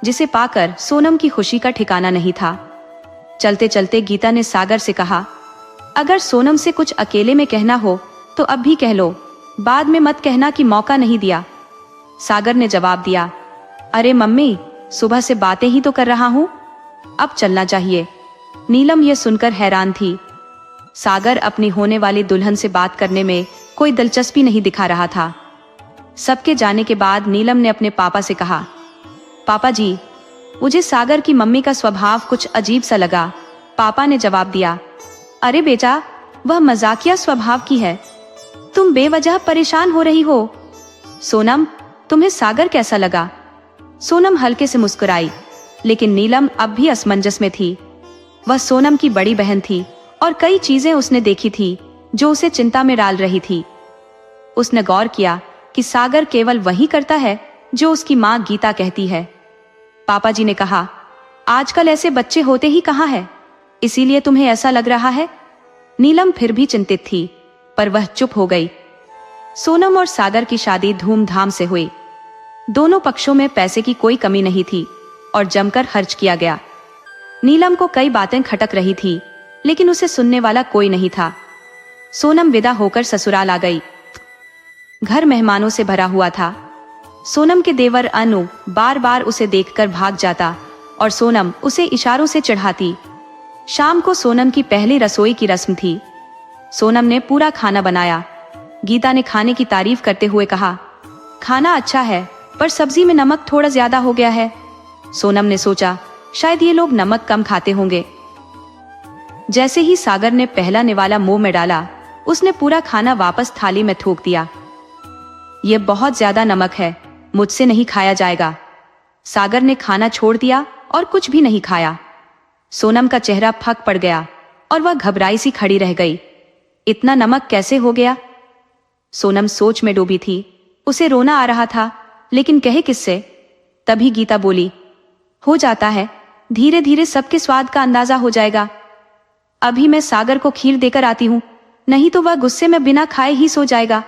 जिसे पाकर सोनम की खुशी का ठिकाना नहीं था। चलते चलते गीता ने सागर से कहा, अगर सोनम से कुछ अकेले में कहना हो तो अब भी कह लो, बाद में मत कहना कि मौका नहीं दिया। सागर ने जवाब दिया, अरे मम्मी, सुबह से बातें ही तो कर रहा हूँ, अब चलना चाहिए। नीलम यह सुनकर हैरान थी। सागर अपनी होने वाली दुल्हन से बात करने में कोई दिलचस्पी नहीं दिखा रहा था। सबके जाने के बाद नीलम ने अपने पापा से कहा, पापा जी, मुझे सागर की मम्मी का स्वभाव कुछ अजीब सा लगा। पापा ने जवाब दिया, अरे बेटा, वह मजाकिया स्वभाव की है, तुम बेवजह परेशान हो रही हो। सोनम, तुम्हें सागर कैसा लगा? सोनम हल्के से मुस्कुराई, लेकिन नीलम अब भी असमंजस में थी। वह सोनम की बड़ी बहन थी और कई चीजें उसने देखी थी जो उसे चिंता में डाल रही थी। उसने गौर किया कि सागर केवल वही करता है जो उसकी माँ गीता कहती है। पापा जी ने कहा, आजकल ऐसे बच्चे होते ही कहाँ है, इसीलिए तुम्हें ऐसा लग रहा है। नीलम फिर भी चिंतित थी, पर वह चुप हो गई। सोनम और सागर की शादी धूमधाम से हुई। दोनों पक्षों में पैसे की कोई कमी नहीं थी और जमकर खर्च किया गया। नीलम को कई बातें खटक रही थी, लेकिन उसे सुनने वाला कोई नहीं था। सोनम विदा होकर ससुराल आ गई। घर मेहमानों से भरा हुआ था। सोनम के देवर अनु बार बार उसे देखकर भाग जाता और सोनम उसे इशारों से चिढ़ाती। शाम को सोनम की पहली रसोई की रस्म थी। सोनम ने पूरा खाना बनाया। गीता ने खाने की तारीफ करते हुए कहा, खाना अच्छा है, पर सब्जी में नमक थोड़ा ज्यादा हो गया है। सोनम ने सोचा, शायद ये लोग नमक कम खाते होंगे। जैसे ही सागर ने पहला निवाला मुंह में डाला, उसने पूरा खाना वापस थाली में थूक दिया। यह बहुत ज्यादा नमक है, मुझसे नहीं खाया जाएगा। सागर ने खाना छोड़ दिया और कुछ भी नहीं खाया। सोनम का चेहरा फक पड़ गया और वह घबराई सी खड़ी रह गई। इतना नमक कैसे हो गया? सोनम सोच में डूबी थी। उसे रोना आ रहा था, लेकिन कहे किससे? तभी गीता बोली, हो जाता है, धीरे धीरे सबके स्वाद का अंदाजा हो जाएगा। अभी मैं सागर को खीर देकर आती हूं, नहीं तो वह गुस्से में बिना खाए ही सो जाएगा।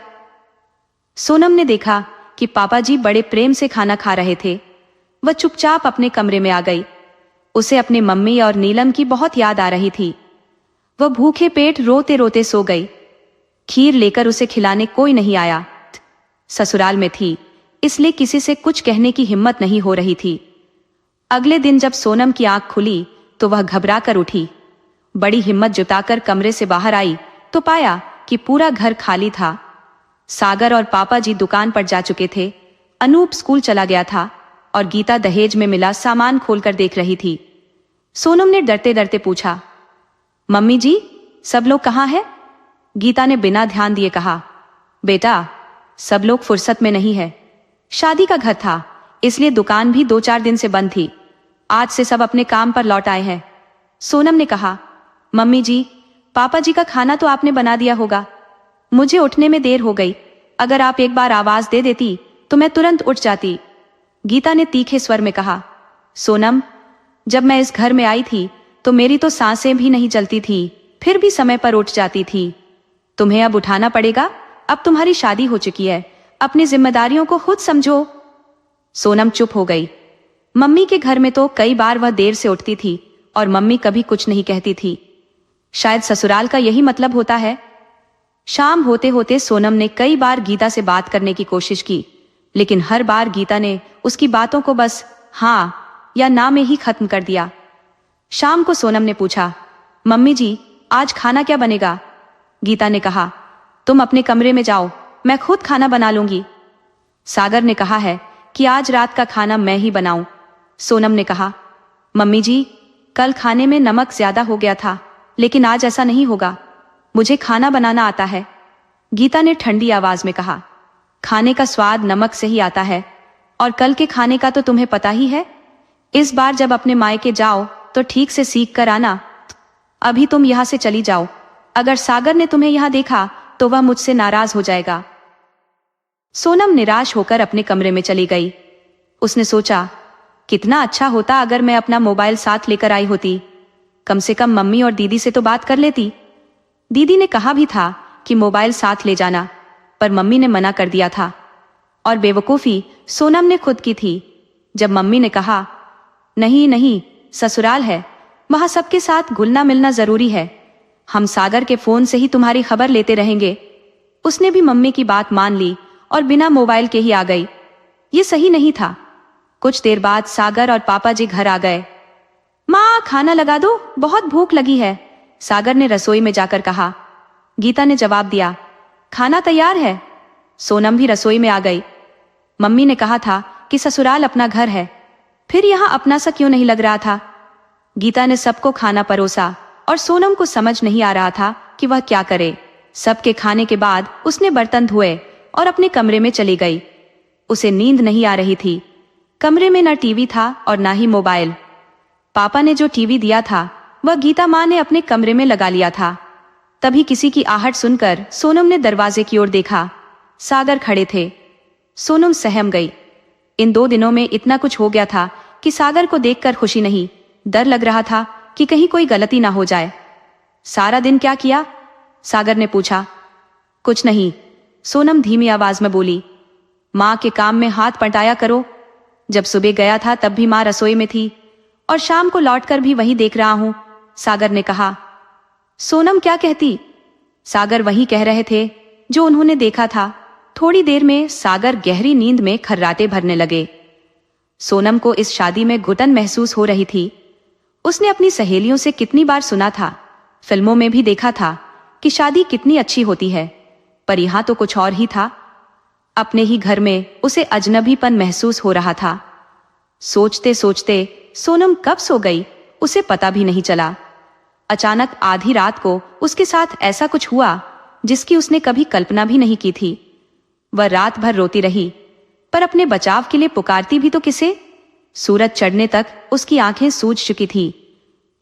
सोनम ने देखा कि पापा जी बड़े प्रेम से खाना खा रहे थे। वह चुपचाप अपने कमरे में आ गई। उसे अपने मम्मी और नीलम की बहुत याद आ रही थी। वह भूखे पेट रोते रोते सो गई। खीर लेकर उसे खिलाने कोई नहीं आया। ससुराल में थी, इसलिए किसी से कुछ कहने की हिम्मत नहीं हो रही थी। अगले दिन जब सोनम की आंख खुली तो वह घबरा कर उठी। बड़ी हिम्मत जुटाकर कमरे से बाहर आई तो पाया कि पूरा घर खाली था। सागर और पापा जी दुकान पर जा चुके थे। अनूप स्कूल चला गया था और गीता दहेज में मिला सामान खोलकर देख रही थी। सोनम ने डरते डरते पूछा, मम्मी जी, सब लोग कहाँ हैं? गीता ने बिना ध्यान दिए कहा, बेटा, सब लोग फुर्सत में नहीं है। शादी का घर था, इसलिए दुकान भी 2-4 दिन से बंद थी। आज से सब अपने काम पर लौट आए हैं। सोनम ने कहा, मम्मी जी, पापा जी का खाना तो आपने बना दिया होगा। मुझे उठने में देर हो गई। अगर आप एक बार आवाज दे देती तो मैं तुरंत उठ जाती। गीता ने तीखे स्वर में कहा, सोनम, जब मैं इस घर में आई थी तो मेरी तो सांसें भी नहीं चलती थी, फिर भी समय पर उठ जाती थी। तुम्हें अब उठाना पड़ेगा। अब तुम्हारी शादी हो चुकी है, अपनी जिम्मेदारियों को खुद समझो। सोनम चुप हो गई। मम्मी के घर में तो कई बार वह देर से उठती थी और मम्मी कभी कुछ नहीं कहती थी। शायद ससुराल का यही मतलब होता है। शाम होते होते सोनम ने कई बार गीता से बात करने की कोशिश की, लेकिन हर बार गीता ने उसकी बातों को बस हाँ या ना में ही खत्म कर दिया। शाम को सोनम ने पूछा, मम्मी जी, आज खाना क्या बनेगा? गीता ने कहा, तुम अपने कमरे में जाओ, मैं खुद खाना बना लूंगी। सागर ने कहा है कि आज रात का खाना मैं ही बनाऊं। सोनम ने कहा, मम्मी जी, कल खाने में नमक ज्यादा हो गया था, लेकिन आज ऐसा नहीं होगा। मुझे खाना बनाना आता है। गीता ने ठंडी आवाज में कहा, खाने का स्वाद नमक से ही आता है, और कल के खाने का तो तुम्हें पता ही है। इस बार जब अपने मायके जाओ तो ठीक से सीख कर आना। अभी तुम यहां से चली जाओ। अगर सागर ने तुम्हें यहां देखा तो वह मुझसे नाराज हो जाएगा। सोनम निराश होकर अपने कमरे में चली गई। उसने सोचा, कितना अच्छा होता अगर मैं अपना मोबाइल साथ लेकर आई होती। कम से कम मम्मी और दीदी से तो बात कर लेती। दीदी ने कहा भी था कि मोबाइल साथ ले जाना, पर मम्मी ने मना कर दिया था। और बेवकूफी सोनम ने खुद की थी। जब मम्मी ने कहा, नहीं नहीं, ससुराल है, वहां सबके साथ घुलना मिलना जरूरी है, हम सागर के फोन से ही तुम्हारी खबर लेते रहेंगे। उसने भी मम्मी की बात मान ली और बिना मोबाइल के ही आ गई। ये सही नहीं था। कुछ देर बाद सागर और पापा जी घर आ गए। माँ, खाना लगा दो, बहुत भूख लगी है, सागर ने रसोई में जाकर कहा। गीता ने जवाब दिया, खाना तैयार है। सोनम भी रसोई में आ गई। मम्मी ने कहा था कि ससुराल अपना घर है, फिर यहाँ अपना सा क्यों नहीं लग रहा था? गीता ने सबको खाना परोसा और सोनम को समझ नहीं आ रहा था कि वह क्या करे। सबके खाने के बाद उसने बर्तन धोए और अपने कमरे में चली गई। उसे नींद नहीं आ रही थी। कमरे में न टीवी था और ना ही मोबाइल। पापा ने जो टीवी दिया था वह गीता माँ ने अपने कमरे में लगा लिया था। तभी किसी की आहट सुनकर सोनम ने दरवाजे की ओर देखा। सागर खड़े थे। सोनम सहम गई। इन 2 दिनों में इतना कुछ हो गया था कि सागर को देखकर खुशी नहीं, डर लग रहा था कि कहीं कोई गलती ना हो जाए। सारा दिन क्या किया? सागर ने पूछा। कुछ नहीं, सोनम धीमी आवाज में बोली। माँ के काम में हाथ बंटाया करो। जब सुबह गया था तब भी माँ रसोई में थी और शाम को लौटकर भी वही देख रहा हूं, सागर ने कहा। सोनम क्या कहती? सागर वही कह रहे थे जो उन्होंने देखा था। थोड़ी देर में सागर गहरी नींद में खर्राटे भरने लगे। सोनम को इस शादी में घुटन महसूस हो रही थी। उसने अपनी सहेलियों से कितनी बार सुना था, फिल्मों में भी देखा था कि शादी कितनी अच्छी होती है, पर यहां तो कुछ और ही था। अपने ही घर में उसे अजनबीपन महसूस हो रहा था। सोचते सोचते सोनम कब सो गई उसे पता भी नहीं चला। अचानक आधी रात को उसके साथ ऐसा कुछ हुआ जिसकी उसने कभी कल्पना भी नहीं की थी। वह रात भर रोती रही, पर अपने बचाव के लिए पुकारती भी तो किसे? सूरज चढ़ने तक उसकी आंखें सूज चुकी थी।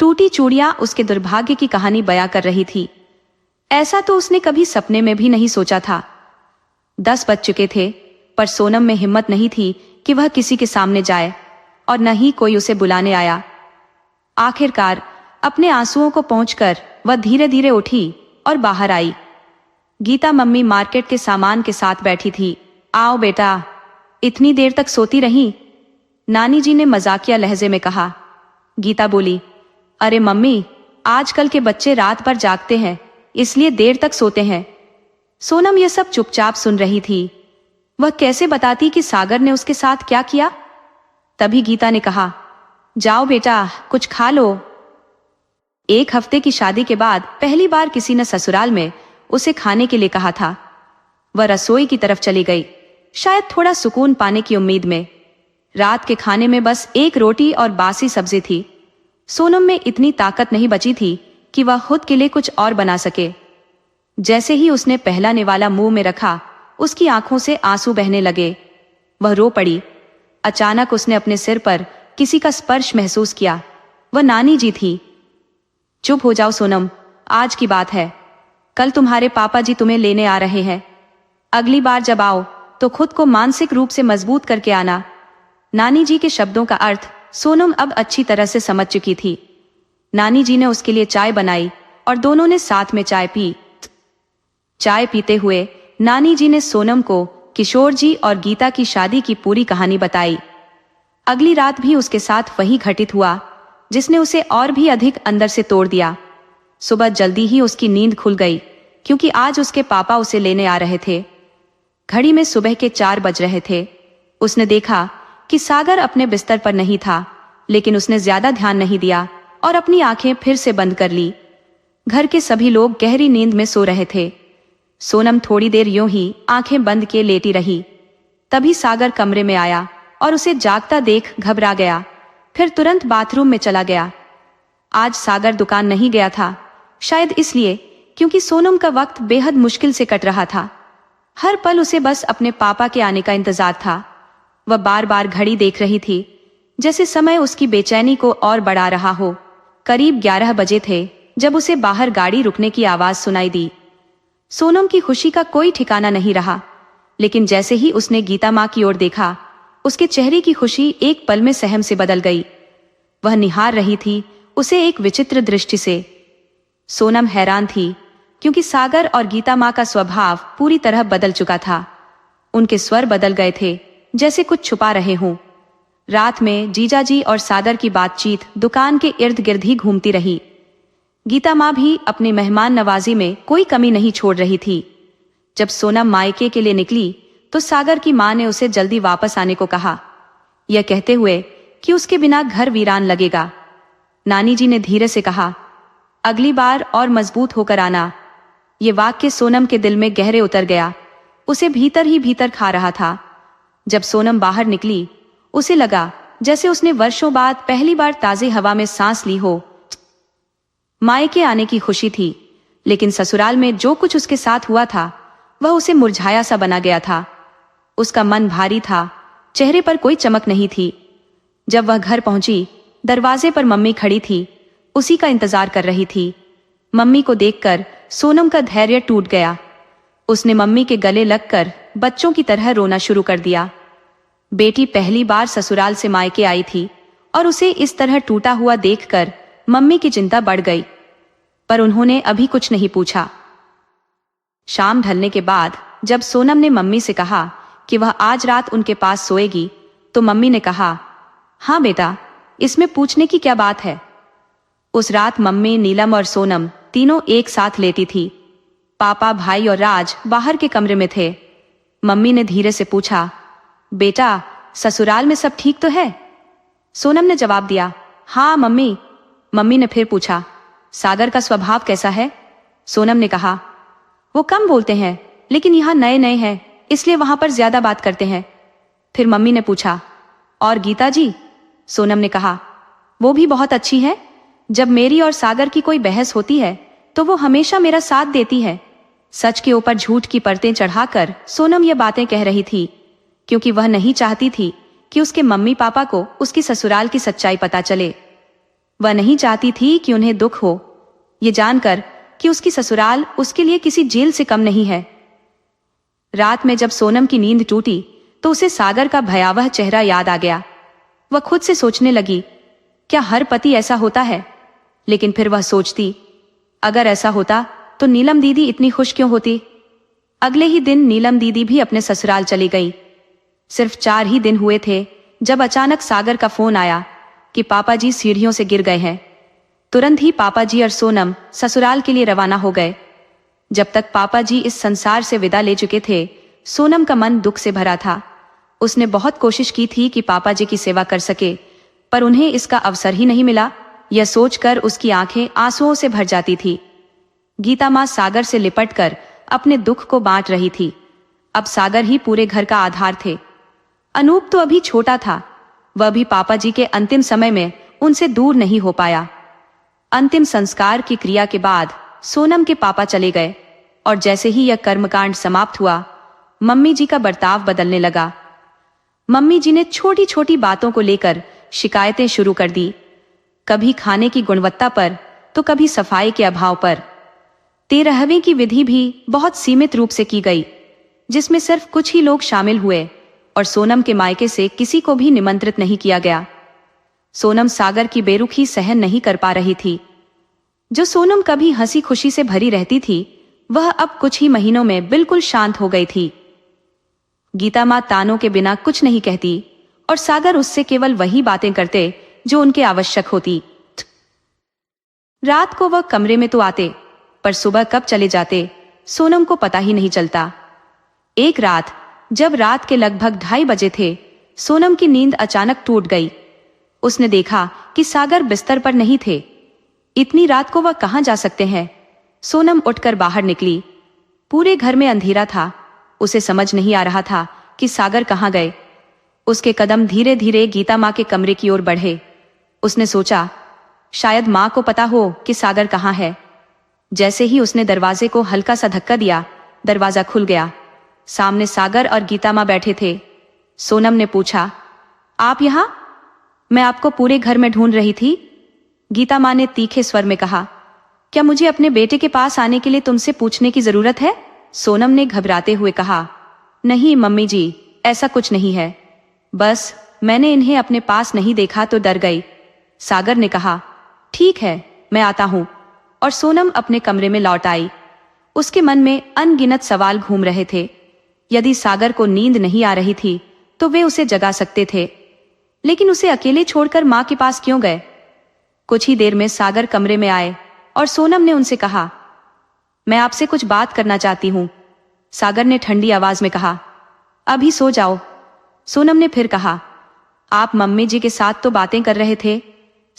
टूटी चूड़ियां उसके दुर्भाग्य की कहानी बयां कर रही थी। ऐसा तो उसने कभी सपने में भी नहीं सोचा था। 10 बज चुके थे, पर सोनम में हिम्मत नहीं थी कि वह किसी के सामने जाए और न ही कोई उसे बुलाने आया। आखिरकार अपने आंसुओं को पहुंचकर वह धीरे धीरे उठी और बाहर आई। गीता मम्मी मार्केट के सामान के साथ बैठी थी। आओ बेटा, इतनी देर तक सोती रही? नानी जी ने मजाकिया लहजे में कहा। गीता बोली, अरे मम्मी, आजकल के बच्चे रात भर जागते हैं, इसलिए देर तक सोते हैं। सोनम यह सब चुपचाप सुन रही थी। वह कैसे बताती कि सागर ने उसके साथ क्या किया? तभी गीता ने कहा, जाओ बेटा, कुछ खा लो। 1 हफ्ते की शादी के बाद पहली बार किसी ने ससुराल में उसे खाने के लिए कहा था। वह रसोई की तरफ चली गई, शायद थोड़ा सुकून पाने की उम्मीद में। रात के खाने में बस 1 रोटी और बासी सब्जी थी। सोनम में इतनी ताकत नहीं बची थी कि वह खुद के लिए कुछ और बना सके। जैसे ही उसने पहला निवाला मुंह में रखा, उसकी आंखों से आंसू बहने लगे। वह रो पड़ी। अचानक उसने अपने सिर पर किसी का स्पर्श महसूस किया। वह नानी जी थी। चुप हो जाओ सोनम, आज की बात है। कल तुम्हारे पापा जी तुम्हें लेने आ रहे हैं। अगली बार जब आओ तो खुद को मानसिक रूप से मजबूत करके आना। नानी जी के शब्दों का अर्थ सोनम अब अच्छी तरह से समझ चुकी थी। नानी जी ने उसके लिए चाय बनाई और दोनों ने साथ में चाय पी। चाय पीते हुए नानी जी ने सोनम को किशोर जी और गीता की शादी की पूरी कहानी बताई। अगली रात भी उसके साथ वही घटित हुआ जिसने उसे और भी अधिक अंदर से तोड़ दिया। सुबह जल्दी ही उसकी नींद खुल गई, क्योंकि आज उसके पापा उसे लेने आ रहे थे। घड़ी में सुबह के 4 बज रहे थे। उसने देखा कि सागर अपने बिस्तर पर नहीं था, लेकिन उसने ज्यादा ध्यान नहीं दिया और अपनी आंखें फिर से बंद कर ली। घर के सभी लोग गहरी नींद में सो रहे थे। सोनम थोड़ी देर यूं ही आंखें बंद किए लेटी रही। तभी सागर कमरे में आया और उसे जागता देख घबरा गया। फिर तुरंत बाथरूम में चला गया। आज सागर दुकान नहीं गया था, शायद इसलिए क्योंकि सोनम का वक्त बेहद मुश्किल से कट रहा था। हर पल उसे बस अपने पापा के आने का इंतजार था। वह बार बार घड़ी देख रही थी, जैसे समय उसकी बेचैनी को और बढ़ा रहा हो। करीब 11 बजे थे जब उसे बाहर गाड़ी रुकने की आवाज सुनाई दी। सोनम की खुशी का कोई ठिकाना नहीं रहा, लेकिन जैसे ही उसने गीता माँ की ओर देखा, उसके चेहरे की खुशी एक पल में सहम से बदल गई। वह निहार रही थी उसे एक विचित्र दृष्टि से। सोनम हैरान थी, क्योंकि सागर और गीता माँ का स्वभाव पूरी तरह बदल चुका था। उनके स्वर बदल गए थे, जैसे कुछ छुपा रहे हों। रात में जीजाजी और सागर की बातचीत दुकान के इर्द गिर्द ही घूमती रही। गीता माँ भी अपनी मेहमान नवाजी में कोई कमी नहीं छोड़ रही थी। जब सोनम मायके के लिए निकली तो सागर की माँ ने उसे जल्दी वापस आने को कहा, यह कहते हुए कि उसके बिना घर वीरान लगेगा। नानी जी ने धीरे से कहा, अगली बार और मजबूत होकर आना। ये वाक्य सोनम के दिल में गहरे उतर गया। उसे भीतर ही भीतर खा रहा था। जब सोनम बाहर निकली, उसे लगा जैसे उसने वर्षों बाद पहली बार ताजे हवा में सांस ली हो। मायके आने की खुशी थी, लेकिन ससुराल में जो कुछ उसके साथ हुआ था वह उसे मुरझाया सा बना गया था। उसका मन भारी था, चेहरे पर कोई चमक नहीं थी। जब वह घर पहुंची, दरवाजे पर मम्मी खड़ी थी, उसी का इंतजार कर रही थी। मम्मी को देखकर सोनम का धैर्य टूट गया। उसने मम्मी के गले लगकर बच्चों की तरह रोना शुरू कर दिया। बेटी पहली बार ससुराल से मायके आई थी और उसे इस तरह टूटा हुआ देखकर मम्मी की चिंता बढ़ गई, पर उन्होंने अभी कुछ नहीं पूछा। शाम ढलने के बाद जब सोनम ने मम्मी से कहा कि वह आज रात उनके पास सोएगी, तो मम्मी ने कहा, हाँ बेटा, इसमें पूछने की क्या बात है। उस रात मम्मी, नीलम और सोनम तीनों एक साथ लेटी थी। पापा, भाई और राज बाहर के कमरे में थे। मम्मी ने धीरे से पूछा, बेटा, ससुराल में सब ठीक तो है? सोनम ने जवाब दिया, हाँ मम्मी। मम्मी ने फिर पूछा, सागर का स्वभाव कैसा है? सोनम ने कहा, वो कम बोलते हैं, लेकिन यहाँ नए नए हैं, इसलिए वहां पर ज्यादा बात करते हैं। फिर मम्मी ने पूछा, और गीता जी? सोनम ने कहा, वो भी बहुत अच्छी है। जब मेरी और सागर की कोई बहस होती है तो वो हमेशा मेरा साथ देती है। सच के ऊपर झूठ की परतें चढ़ाकर सोनम ये बातें कह रही थी, क्योंकि वह नहीं चाहती थी कि उसके मम्मी पापा को उसकी ससुराल की सच्चाई पता चले। वह नहीं चाहती थी कि उन्हें दुख हो, ये जानकर कि उसकी ससुराल उसके लिए किसी जेल से कम नहीं है। रात में जब सोनम की नींद टूटी तो उसे सागर का भयावह चेहरा याद आ गया। वह खुद से सोचने लगी, क्या हर पति ऐसा होता है? लेकिन फिर वह सोचती, अगर ऐसा होता तो नीलम दीदी इतनी खुश क्यों होती? अगले ही दिन नीलम दीदी भी अपने ससुराल चली गई। सिर्फ 4 ही दिन हुए थे जब अचानक सागर का फोन आया कि पापा जी सीढ़ियों से गिर गए हैं। तुरंत ही पापा जी और सोनम ससुराल के लिए रवाना हो गए। जब तक पापा जी इस संसार से विदा ले चुके थे, सोनम का मन दुख से भरा था। उसने बहुत कोशिश की थी कि पापा जी की सेवा कर सके, पर उन्हें इसका अवसर ही नहीं मिला। यह सोचकर उसकी आंखें आंसुओं से भर जाती थी। गीता माँ सागर से लिपटकर अपने दुख को बांट रही थी। अब सागर ही पूरे घर का आधार थे। अनूप तो अभी छोटा था, वह भी पापा जी के अंतिम समय में उनसे दूर नहीं हो पाया। अंतिम संस्कार की क्रिया के बाद सोनम के पापा चले गए और जैसे ही यह कर्मकांड समाप्त हुआ, मम्मी जी का बर्ताव बदलने लगा। मम्मी जी ने छोटी छोटी बातों को लेकर शिकायतें शुरू कर दी, कभी खाने की गुणवत्ता पर तो कभी सफाई के अभाव पर। 13वीं की विधि भी बहुत सीमित रूप से की गई, जिसमें सिर्फ कुछ ही लोग शामिल हुए और सोनम के मायके से किसी को भी निमंत्रित नहीं किया गया। सोनम सागर की बेरुखी सहन नहीं कर पा रही थी। जो सोनम कभी हंसी खुशी से भरी रहती थी, वह अब कुछ ही महीनों में बिल्कुल शांत हो गई थी। गीता माँ तानों के बिना कुछ नहीं कहती और सागर उससे केवल वही बातें करते जो उनके आवश्यक होती। रात को वह कमरे में तो आते, पर सुबह कब चले जाते सोनम को पता ही नहीं चलता। एक रात जब रात के लगभग 2:30 बजे थे, सोनम की नींद अचानक टूट गई। उसने देखा कि सागर बिस्तर पर नहीं थे। इतनी रात को वह कहां जा सकते हैं? सोनम उठकर बाहर निकली। पूरे घर में अंधेरा था। उसे समझ नहीं आ रहा था कि सागर कहां गए। उसके कदम धीरे धीरे गीता माँ के कमरे की ओर बढ़े। उसने सोचा, शायद माँ को पता हो कि सागर कहाँ है। जैसे ही उसने दरवाजे को हल्का सा धक्का दिया, दरवाजा खुल गया। सामने सागर और गीता माँ बैठे थे। सोनम ने पूछा, आप यहाँ? मैं आपको पूरे घर में ढूंढ रही थी। गीता माँ ने तीखे स्वर में कहा, क्या मुझे अपने बेटे के पास आने के लिए तुमसे पूछने की जरूरत है? सोनम ने घबराते हुए कहा, नहीं मम्मी जी, ऐसा कुछ नहीं है। बस मैंने इन्हें अपने पास नहीं देखा तो डर गई। सागर ने कहा, ठीक है, मैं आता हूं। और सोनम अपने कमरे में लौट आई। उसके मन में अनगिनत सवाल घूम रहे थे। यदि सागर को नींद नहीं आ रही थी तो वे उसे जगा सकते थे, लेकिन उसे अकेले छोड़कर मां के पास क्यों गए? कुछ ही देर में सागर कमरे में आए और सोनम ने उनसे कहा, मैं आपसे कुछ बात करना चाहती हूं। सागर ने ठंडी आवाज में कहा, अभी सो जाओ। सोनम ने फिर कहा, आप मम्मी जी के साथ तो बातें कर रहे थे।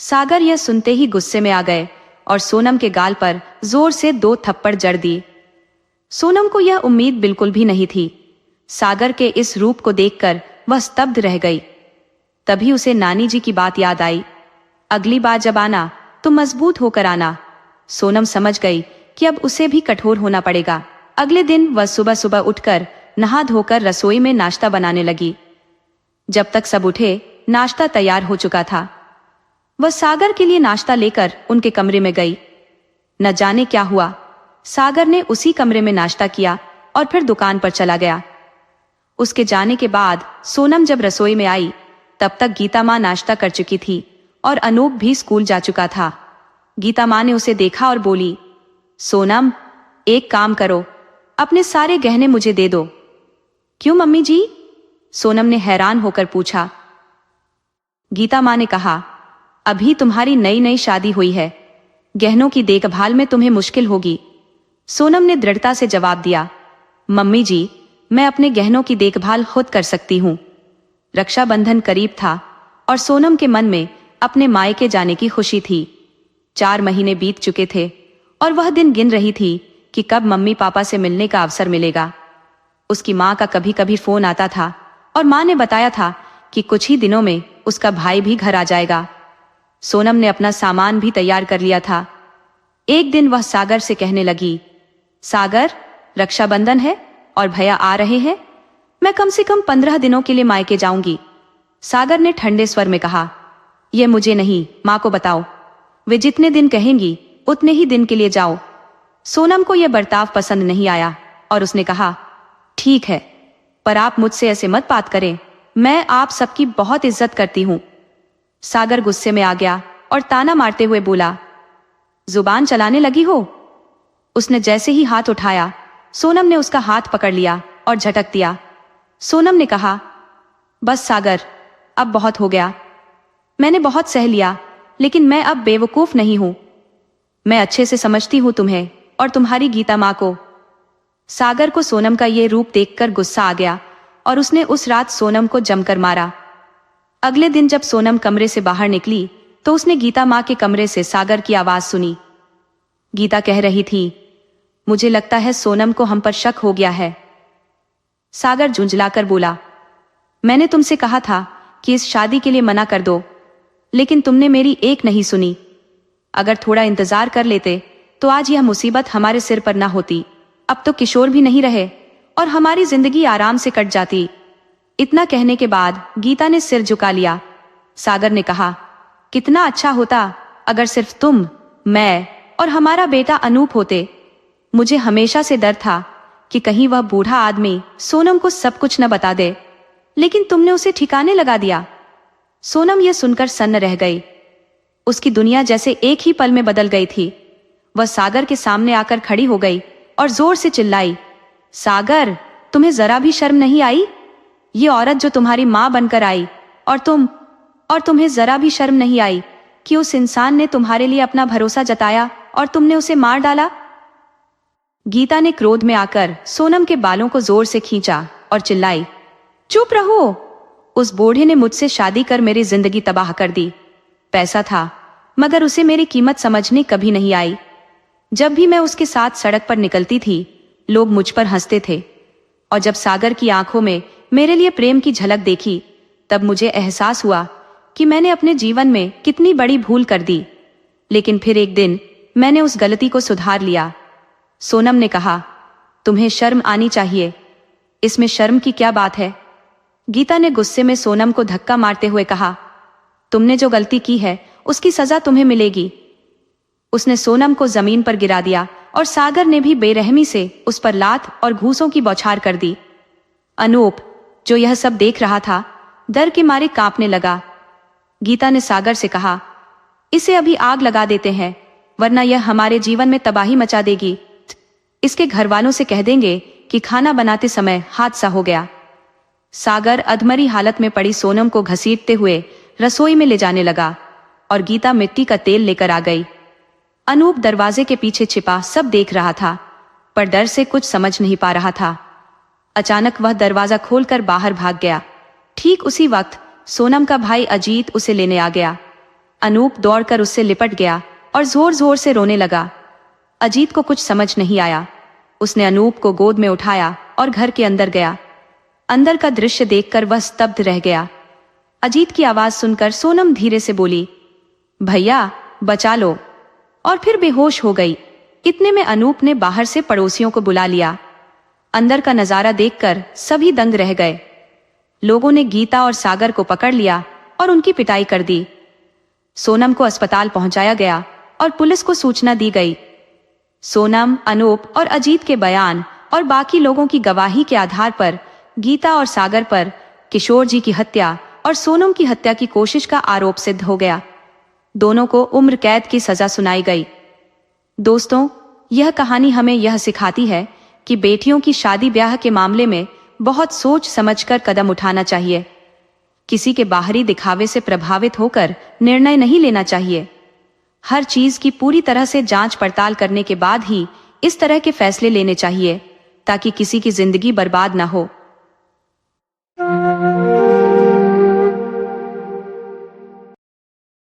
सागर यह सुनते ही गुस्से में आ गए और सोनम के गाल पर जोर से 2 थप्पड़ जड़ दिए। सोनम को यह उम्मीद बिल्कुल भी नहीं थी। सागर के इस रूप को देखकर वह स्तब्ध रह गई। तभी उसे नानी जी की बात याद आई। अगली बार जब आना तो मजबूत होकर आना। सोनम समझ गई कि अब उसे भी कठोर होना पड़ेगा। अगले दिन वह सुबह सुबह उठकर नहा धोकर रसोई में नाश्ता बनाने लगी। जब तक सब उठे, नाश्ता तैयार हो चुका था। वह सागर के लिए नाश्ता लेकर उनके कमरे में गई। न जाने क्या हुआ, सागर ने उसी कमरे में नाश्ता किया और फिर दुकान पर चला गया। उसके जाने के बाद सोनम जब रसोई में आई, तब तक गीता माँ नाश्ता कर चुकी थी और अनूप भी स्कूल जा चुका था। गीता माँ ने उसे देखा और बोली, सोनम, एक काम करो, अपने सारे गहने मुझे दे दो। क्यों मम्मी जी? सोनम ने हैरान होकर पूछा। गीता माँ ने कहा, अभी तुम्हारी नई नई शादी हुई है, गहनों की देखभाल में तुम्हें मुश्किल होगी। सोनम ने दृढ़ता से जवाब दिया, मम्मी जी, मैं अपने गहनों की देखभाल खुद कर सकती हूँ। रक्षाबंधन करीब था और सोनम के मन में अपने मायके जाने की खुशी थी। 4 महीने बीत चुके थे और वह दिन गिन रही थी कि कब मम्मी पापा से मिलने का अवसर मिलेगा। उसकी माँ का कभी कभी फोन आता था और माँ ने बताया था कि कुछ ही दिनों में उसका भाई भी घर आ जाएगा। सोनम ने अपना सामान भी तैयार कर लिया था। एक दिन वह सागर से कहने लगी, सागर, रक्षाबंधन है और भैया आ रहे हैं, मैं कम से कम 15 दिनों के लिए मायके जाऊंगी। सागर ने ठंडे स्वर में कहा, यह मुझे नहीं, माँ को बताओ, वे जितने दिन कहेंगी उतने ही दिन के लिए जाओ। सोनम को यह बर्ताव पसंद नहीं आया और उसने कहा, ठीक है, पर आप मुझसे ऐसे मत बात करें, मैं आप सबकी बहुत इज्जत करती हूं। सागर गुस्से में आ गया और ताना मारते हुए बोला, जुबान चलाने लगी हो? उसने जैसे ही हाथ उठाया, सोनम ने उसका हाथ पकड़ लिया और झटक दिया। सोनम ने कहा, बस सागर, अब बहुत हो गया, मैंने बहुत सह लिया, लेकिन मैं अब बेवकूफ नहीं हूं। मैं अच्छे से समझती हूं तुम्हें और तुम्हारी गीता माँ को। सागर को सोनम का ये रूप देखकर गुस्सा आ गया और उसने उस रात सोनम को जमकर मारा। अगले दिन जब सोनम कमरे से बाहर निकली तो उसने गीता माँ के कमरे से सागर की आवाज सुनी। गीता कह रही थी, मुझे लगता है सोनम को हम पर शक हो गया है। सागर झुंझलाकर बोला, मैंने तुमसे कहा था कि इस शादी के लिए मना कर दो, लेकिन तुमने मेरी एक नहीं सुनी। अगर थोड़ा इंतजार कर लेते तो आज यह मुसीबत हमारे सिर पर ना होती। अब तो किशोर भी नहीं रहे और हमारी जिंदगी आराम से कट जाती। इतना कहने के बाद गीता ने सिर झुका लिया। सागर ने कहा, कितना अच्छा होता अगर सिर्फ तुम, मैं और हमारा बेटा अनूप होते। मुझे हमेशा से डर था कि कहीं वह बूढ़ा आदमी सोनम को सब कुछ न बता दे, लेकिन तुमने उसे ठिकाने लगा दिया। सोनम यह सुनकर सन्न रह गई। उसकी दुनिया जैसे एक ही पल में बदल गई थी। वह सागर के सामने आकर खड़ी हो गई और जोर से चिल्लाई, सागर, तुम्हें जरा भी शर्म नहीं आई? ये औरत जो तुम्हारी माँ बनकर आई और तुम्हें जरा भी शर्म नहीं आई कि उस इंसान ने तुम्हारे लिए अपना भरोसा जताया और तुमने उसे मार डाला? गीता ने क्रोध में आकर सोनम के बालों को जोर से खींचा और चिल्लाई, चुप रहो, उस बूढ़े ने मुझसे शादी कर मेरी जिंदगी तबाह कर दी। पैसा था मगर उसे मेरी कीमत समझने कभी नहीं आई। जब भी मैं उसके साथ सड़क पर निकलती थी, लोग मुझ पर हंसते थे, और जब सागर की आंखों में मेरे लिए प्रेम की झलक देखी, तब मुझे एहसास हुआ कि मैंने अपने जीवन में कितनी बड़ी भूल कर दी। लेकिन फिर एक दिन मैंने उस गलती को सुधार लिया। सोनम ने कहा, तुम्हें शर्म आनी चाहिए, इसमें शर्म की क्या बात है? गीता ने गुस्से में सोनम को धक्का मारते हुए कहा, तुमने जो गलती की है उसकी सजा तुम्हें मिलेगी। उसने सोनम को जमीन पर गिरा दिया और सागर ने भी बेरहमी से उस पर लात और घूंसों की बौछार कर दी। अनूप, जो यह सब देख रहा था, डर के मारे कांपने लगा। गीता ने सागर से कहा, इसे अभी आग लगा देते हैं, वरना यह हमारे जीवन में तबाही मचा देगी। इसके घर वालों से कह देंगे कि खाना बनाते समय हादसा हो गया। सागर अधमरी हालत में पड़ी सोनम को घसीटते हुए रसोई में ले जाने लगा और गीता मिट्टी का तेल लेकर आ गई। अनूप दरवाजे के पीछे छिपा सब देख रहा था, पर डर से कुछ समझ नहीं पा रहा था। अचानक वह दरवाजा खोलकर बाहर भाग गया। ठीक उसी वक्त सोनम का भाई अजीत उसे लेने आ गया। अनूप दौड़कर उससे लिपट गया और जोर जोर से रोने लगा। अजीत को कुछ समझ नहीं आया। उसने अनूप को गोद में उठाया और घर के अंदर गया। अंदर का दृश्य देखकर वह स्तब्ध रह गया। अजीत की आवाज सुनकर सोनम धीरे से बोली, भैया बचा लो, और फिर बेहोश हो गई। इतने में अनूप ने बाहर से पड़ोसियों को बुला लिया। अंदर का नजारा देखकर सभी दंग रह गए। लोगों ने गीता और सागर को पकड़ लिया और उनकी पिटाई कर दी। सोनम को अस्पताल पहुंचाया गया और पुलिस को सूचना दी गई। सोनम, अनूप और अजीत के बयान और बाकी लोगों की गवाही के आधार पर गीता और सागर पर किशोर जी की हत्या और सोनम की हत्या की कोशिश का आरोप सिद्ध हो गया। दोनों को उम्र कैद की सजा सुनाई गई। दोस्तों, यह कहानी हमें यह सिखाती है कि बेटियों की शादी ब्याह के मामले में बहुत सोच समझकर कदम उठाना चाहिए। किसी के बाहरी दिखावे से प्रभावित होकर निर्णय नहीं लेना चाहिए। हर चीज की पूरी तरह से जांच पड़ताल करने के बाद ही इस तरह के फैसले लेने चाहिए, ताकि किसी की जिंदगी बर्बाद न हो।